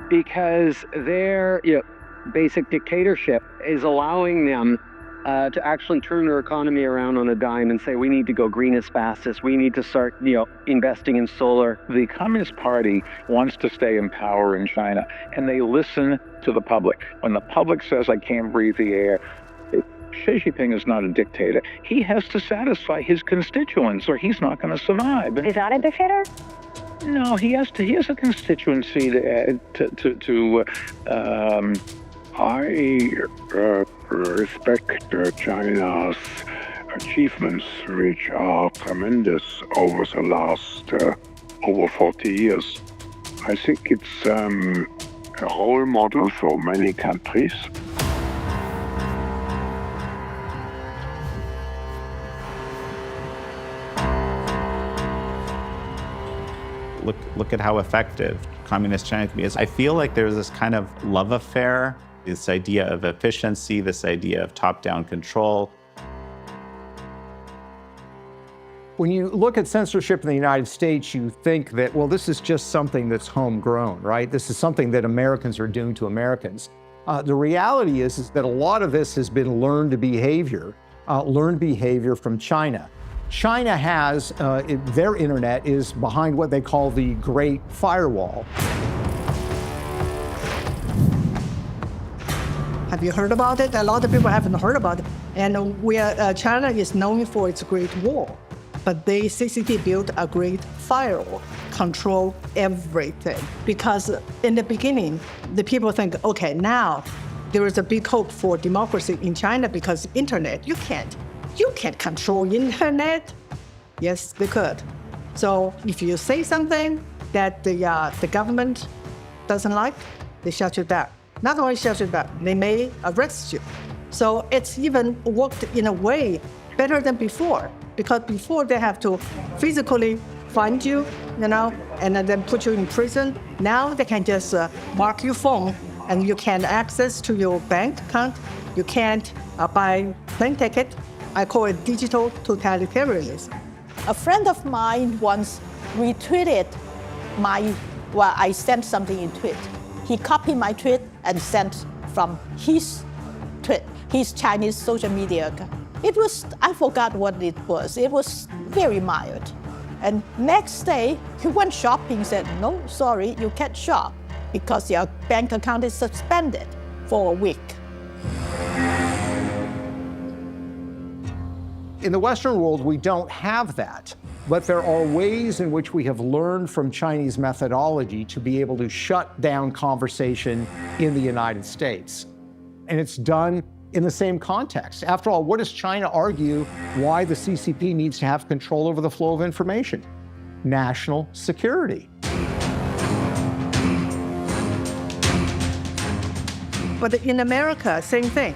because their basic dictatorship is allowing them to actually turn their economy around on a dime and say, we need to go green as fast as we need to start investing in solar. The Communist Party wants to stay in power in China, and they listen to the public. When the public says, I can't breathe the air, Xi Jinping is not a dictator. He has to satisfy his constituents or he's not going to survive. Is that a dictator? No, he has a constituency I respect China's achievements, which are tremendous over the last over 40 years. I think it's a role model for many countries. Look at how effective Communist China can be. I feel like there's this kind of love affair, this idea of efficiency, this idea of top-down control. When you look at censorship in the United States, you think that, well, this is just something that's homegrown, right? This is something that Americans are doing to Americans. The reality is that a lot of this has been learned behavior from China. China has, their internet is behind what they call the Great Firewall. Have you heard about it? A lot of people haven't heard about it. And China is known for its Great Wall, but they CCP built a great firewall, control everything. Because in the beginning, the people think, okay, now there is a big hope for democracy in China because internet, you can't control internet. Yes, they could. So if you say something that the government doesn't like, they shut you down. Not only shut you down, they may arrest you. So it's even worked in a way better than before, because before they have to physically find you, and then put you in prison. Now they can just mark your phone and you can access to your bank account. You can't buy plane ticket. I call it digital totalitarianism. A friend of mine once retweeted I sent something in tweet. He copied my tweet and sent from his tweet, his Chinese social media account. I forgot what it was. It was very mild. And next day, he went shopping and said, no, sorry, you can't shop because your bank account is suspended for a week. In the Western world, we don't have that. But there are ways in which we have learned from Chinese methodology to be able to shut down conversation in the United States. And it's done in the same context. After all, what does China argue why the CCP needs to have control over the flow of information? National security. But in America, same thing.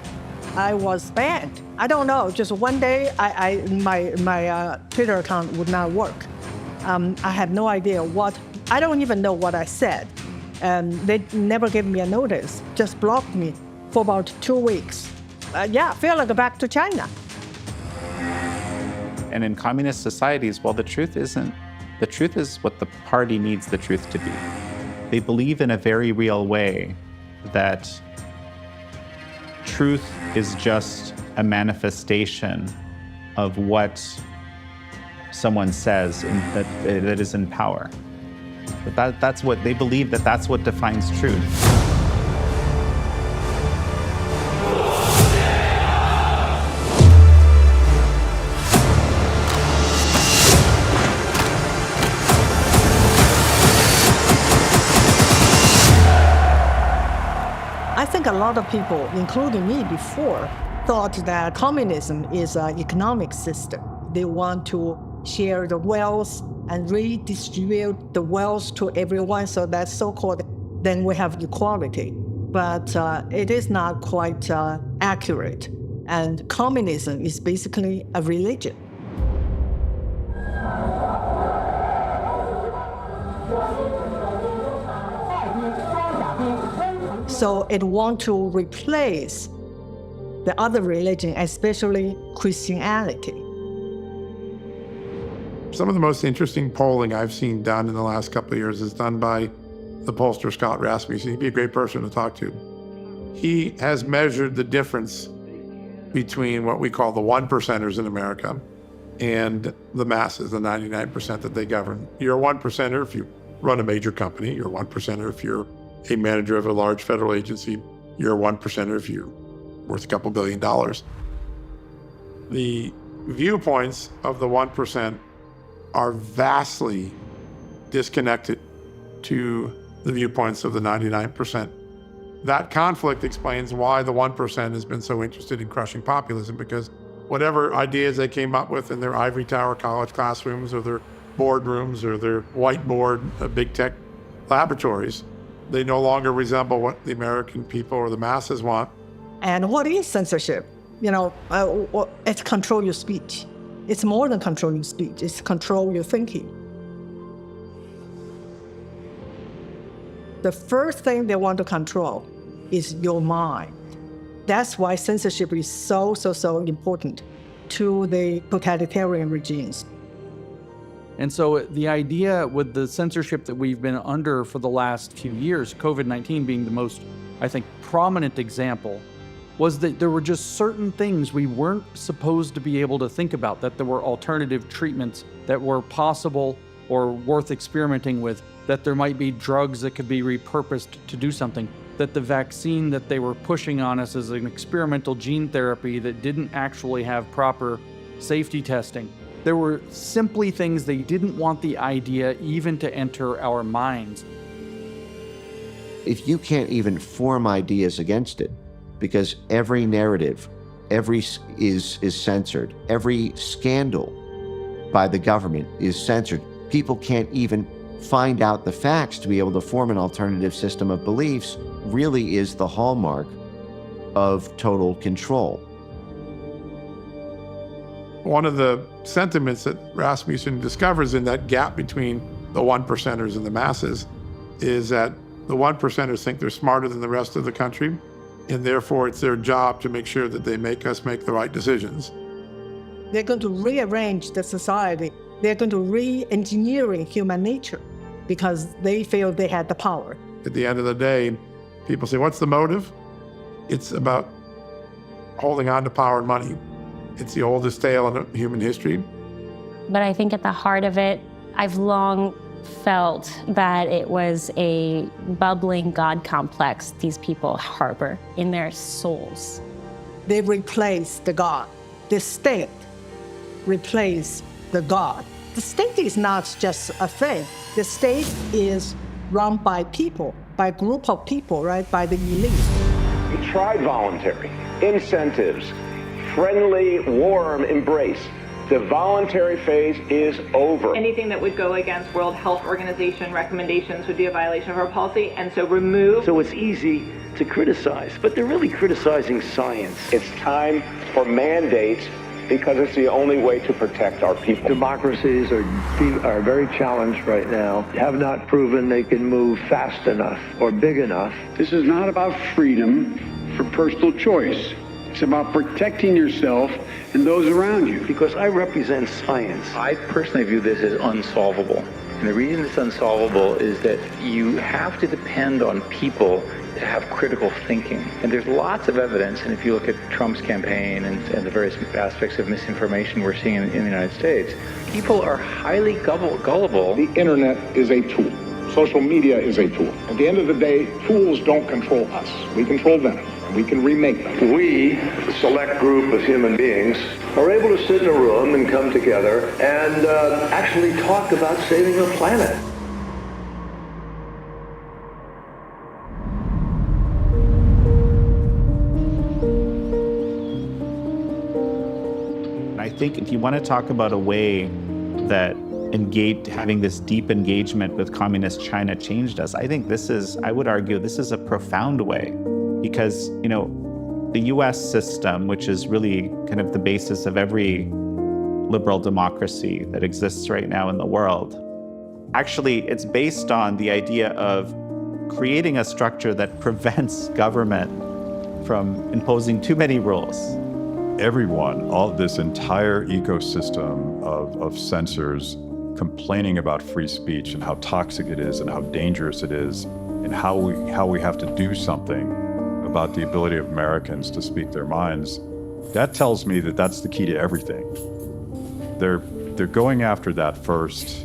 I was banned. I don't know, just one day my Twitter account would not work. I had no idea I don't even know what I said. And they never gave me a notice, just blocked me for about 2 weeks. I feel like back to China. And in communist societies, well, the truth is what the party needs the truth to be. They believe in a very real way that truth is just a manifestation of what someone says that is in power. But that's what they believe, that's what defines truth. I think a lot of people, including me before, thought that communism is an economic system. They want to share the wealth and redistribute the wealth to everyone, so that's so-called, then we have equality. But it is not quite accurate. And communism is basically a religion. So it wants to replace the other religion, especially Christianity. Some of the most interesting polling I've seen done in the last couple of years is done by the pollster Scott Rasmussen. He'd be a great person to talk to. He has measured the difference between what we call the 1%ers in America and the masses, the 99% that they govern. You're a 1%er if you run a major company. You're a 1%er if you're a manager of a large federal agency. You're a 1%er if you're worth a couple $2 billion. The viewpoints of the 1% are vastly disconnected to the viewpoints of the 99%. That conflict explains why the 1% has been so interested in crushing populism, because whatever ideas they came up with in their ivory tower college classrooms or their boardrooms or their whiteboard big tech laboratories, they no longer resemble what the American people or the masses want. And what is censorship? It's control your speech. It's more than control your speech, it's control your thinking. The first thing they want to control is your mind. That's why censorship is so important to the totalitarian regimes. And so the idea with the censorship that we've been under for the last few years, COVID-19 being the most, I think, prominent example, was that there were just certain things we weren't supposed to be able to think about, that there were alternative treatments that were possible or worth experimenting with, that there might be drugs that could be repurposed to do something, that the vaccine that they were pushing on us as an experimental gene therapy that didn't actually have proper safety testing. There were simply things they didn't want the idea even to enter our minds. If you can't even form ideas against it, because every narrative, is censored, every scandal by the government is censored, people can't even find out the facts to be able to form an alternative system of beliefs, really is the hallmark of total control. One of the sentiments that Rasmussen discovers in that gap between the 1%ers and the masses is that the 1%ers think they're smarter than the rest of the country, and therefore it's their job to make sure that they make us make the right decisions. They're going to rearrange the society. They're going to re-engineering human nature because they feel they had the power. At the end of the day, people say, what's the motive? It's about holding on to power and money. It's the oldest tale in human history. But I think at the heart of it, I've long felt that it was a bubbling God complex these people harbor in their souls. They replace the God. The state replace the God. The state is not just a thing. The state is run by people, by a group of people, right? By the elite. We tried voluntary, incentives, friendly, warm embrace. The voluntary phase is over. Anything that would go against World Health Organization recommendations would be a violation of our policy, and so remove. So it's easy to criticize, but they're really criticizing science. It's time for mandates because it's the only way to protect our people. Democracies are very challenged right now, have not proven they can move fast enough or big enough. This is not about freedom for personal choice. It's about protecting yourself and those around you. Because I represent science. I personally view this as unsolvable. And the reason it's unsolvable is that you have to depend on people to have critical thinking. And there's lots of evidence, and if you look at Trump's campaign and the various aspects of misinformation we're seeing in the United States, people are highly gullible. The internet is a tool. Social media is a tool. At the end of the day, tools don't control us. We control them, and we can remake them. We, a select group of human beings, are able to sit in a room and come together and actually talk about saving the planet. I think if you want to talk about a way that having this deep engagement with communist China changed us, I think I would argue this is a profound way, because, the US system, which is really kind of the basis of every liberal democracy that exists right now in the world, actually it's based on the idea of creating a structure that prevents government from imposing too many rules. Everyone, this entire ecosystem of censors complaining about free speech and how toxic it is and how dangerous it is and how we have to do something about the ability of Americans to speak their minds, that tells me that that's the key to everything. They're going after that first,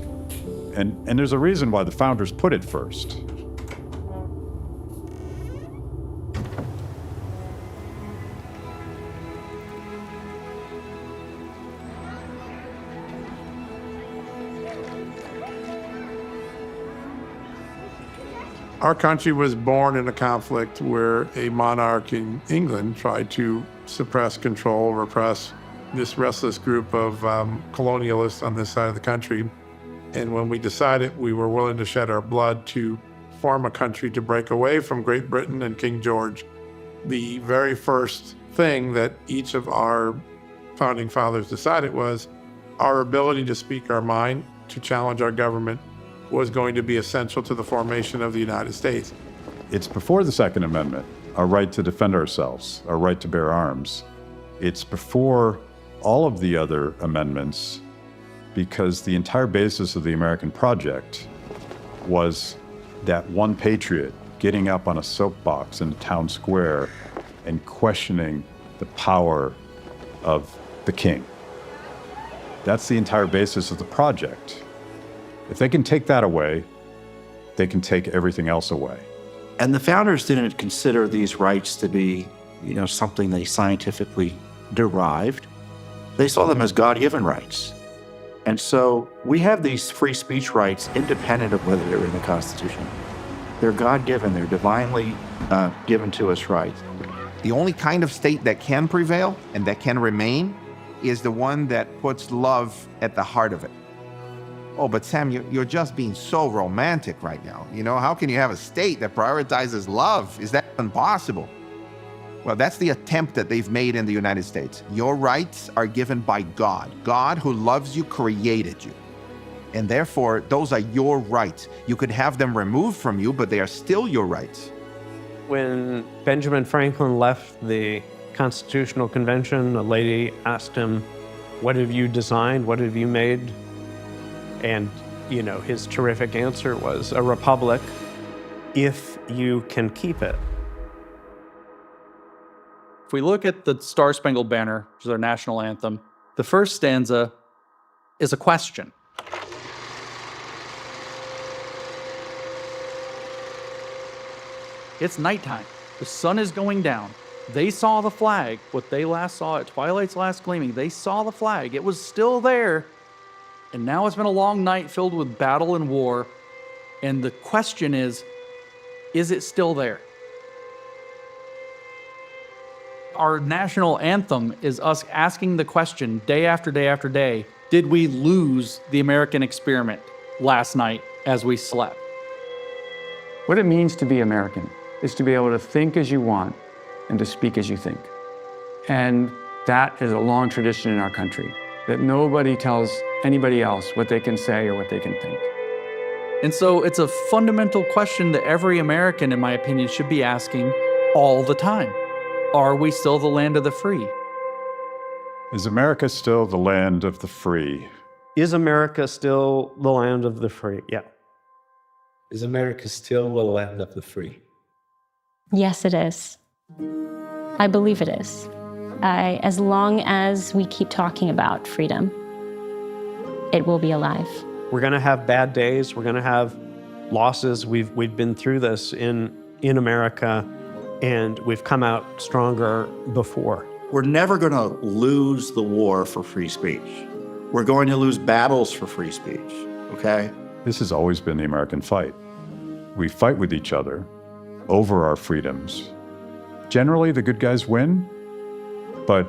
and there's a reason why the founders put it first. Our country was born in a conflict where a monarch in England tried to suppress, control, repress this restless group of colonialists on this side of the country. And when we decided we were willing to shed our blood to form a country to break away from Great Britain and King George, the very first thing that each of our founding fathers decided was our ability to speak our mind, to challenge our government, was going to be essential to the formation of the United States. It's before the Second Amendment, our right to defend ourselves, our right to bear arms. It's before all of the other amendments, because the entire basis of the American project was that one patriot getting up on a soapbox in the town square and questioning the power of the king. That's the entire basis of the project. If they can take that away, they can take everything else away. And the founders didn't consider these rights to be, something they scientifically derived. They saw them as God-given rights. And so we have these free speech rights independent of whether they're in the Constitution. They're God-given, they're divinely given to us rights. The only kind of state that can prevail and that can remain is the one that puts love at the heart of it. Oh, but Sam, you're just being so romantic right now. How can you have a state that prioritizes love? Is that impossible? Well, that's the attempt that they've made in the United States. Your rights are given by God. God, who loves you, created you. And therefore, those are your rights. You could have them removed from you, but they are still your rights. When Benjamin Franklin left the Constitutional Convention, a lady asked him, "What have you designed? What have you made?" And, his terrific answer was, "A republic, if you can keep it." If we look at the Star Spangled Banner, which is our national anthem, the first stanza is a question. It's nighttime. The sun is going down. They saw the flag, what they last saw at twilight's last gleaming. They saw the flag. It was still there. And now it's been a long night filled with battle and war. And the question is it still there? Our national anthem is us asking the question day after day after day, did we lose the American experiment last night as we slept? What it means to be American is to be able to think as you want and to speak as you think. And that is a long tradition in our country, that nobody tells anybody else what they can say or what they can think. And so it's a fundamental question that every American, in my opinion, should be asking all the time. Are we still the land of the free? Is America still the land of the free? Is America still the land of the free? Yeah. Is America still the land of the free? Yes, it is. I believe it is. As long as we keep talking about freedom, it will be alive. We're going to have bad days. We're going to have losses. We've been through this in America, and we've come out stronger before. We're never going to lose the war for free speech. We're going to lose battles for free speech, okay? This has always been the American fight. We fight with each other over our freedoms. Generally, the good guys win, but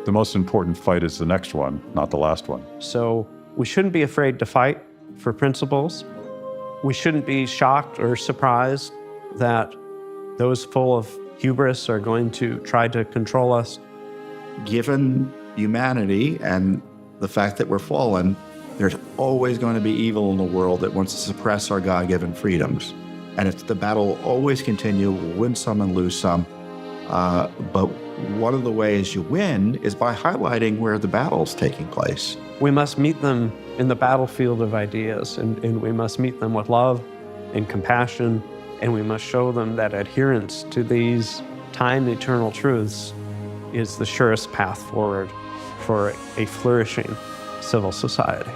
the most important fight is the next one, not the last one. So we shouldn't be afraid to fight for principles. We shouldn't be shocked or surprised that those full of hubris are going to try to control us. Given humanity and the fact that we're fallen, there's always going to be evil in the world that wants to suppress our God-given freedoms. And if the battle will always continue, we'll win some and lose some. But one of the ways you win is by highlighting where the battle's taking place. We must meet them in the battlefield of ideas, and we must meet them with love and compassion, and we must show them that adherence to these time-eternal truths is the surest path forward for a flourishing civil society.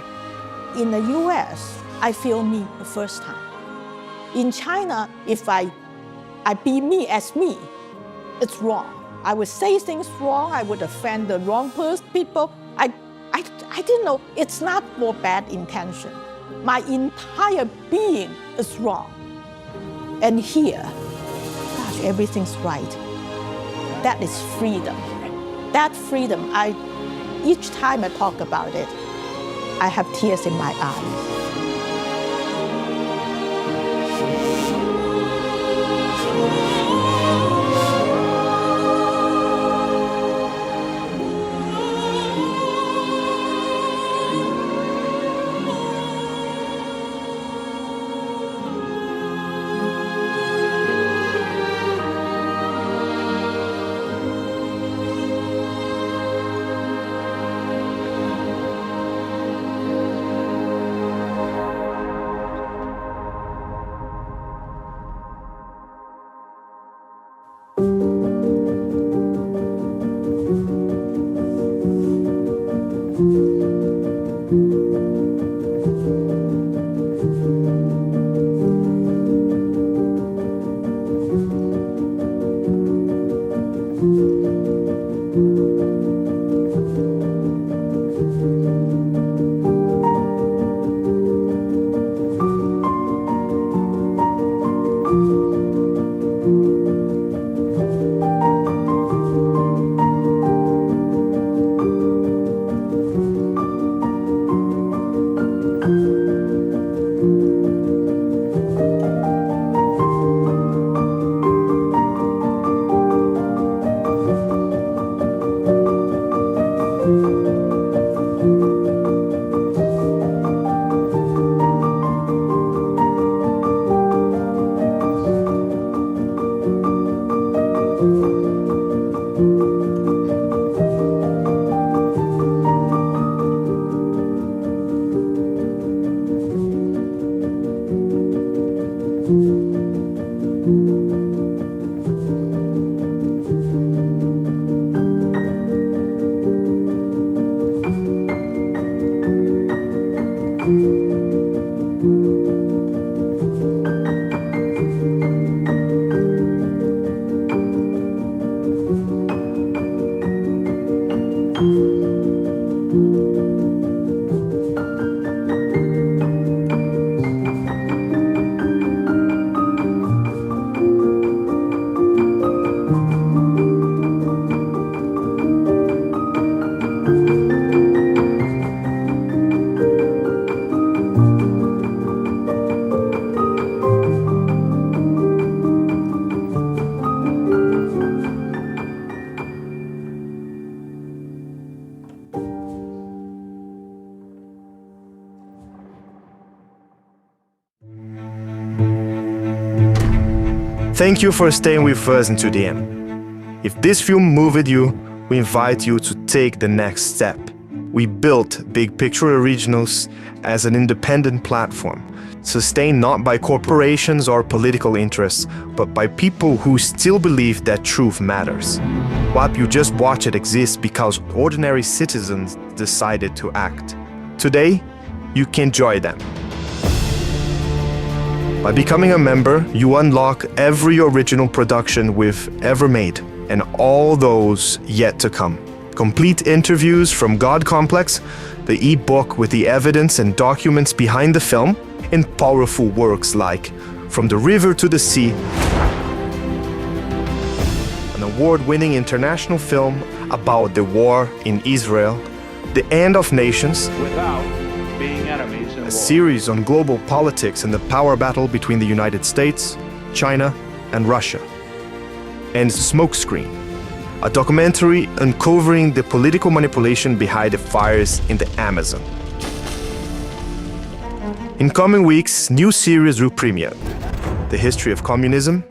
In the US, I feel me the first time. In China, if I be me as me, it's wrong. I would say things wrong, I would offend the wrong people. I didn't know, it's not for bad intention. My entire being is wrong. And here, gosh, everything's right. That is freedom. That freedom, each time I talk about it, I have tears in my eyes. Thank you for staying with us until the end. If this film moved you, we invite you to take the next step. We built Big Picture Originals as an independent platform, sustained not by corporations or political interests, but by people who still believe that truth matters. What you just watched exists because ordinary citizens decided to act. Today, you can join them. By becoming a member, you unlock every original production we've ever made, and all those yet to come. Complete interviews from God Complex, the e-book with the evidence and documents behind the film, and powerful works like From the River to the Sea, an award-winning international film about the war in Israel, The End of Nations, without being enemies in a war. series on global politics and the power battle between the United States, China, and Russia, and Smokescreen, a documentary uncovering the political manipulation behind the fires in the Amazon. In coming weeks, new series will premiere: The History of Communism,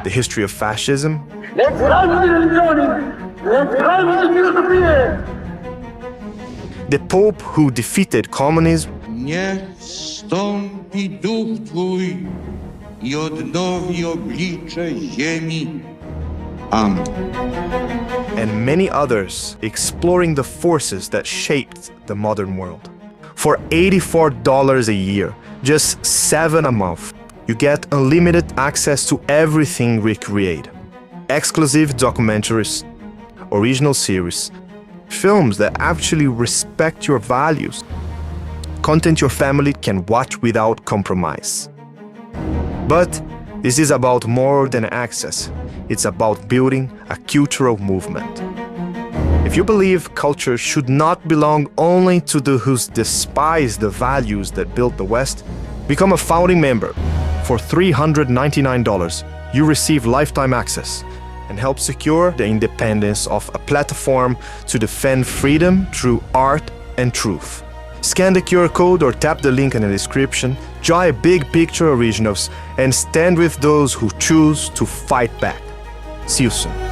The History of Fascism, The Pope Who Defeated Communism, Niech stąpi duch Twój i odnowi oblicze ziemi. Amen. and many others exploring the forces that shaped the modern world. For $84 a year, just $7 a month, you get unlimited access to everything we create. Exclusive documentaries, original series, films that actually respect your values, content your family can watch without compromise. But this is about more than access. It's about building a cultural movement. If you believe culture should not belong only to those who despise the values that built the West, become a founding member. For $399, you receive lifetime access and help secure the independence of a platform to defend freedom through art and truth. Scan the QR code or tap the link in the description, join Big Picture Originals, and stand with those who choose to fight back. See you soon.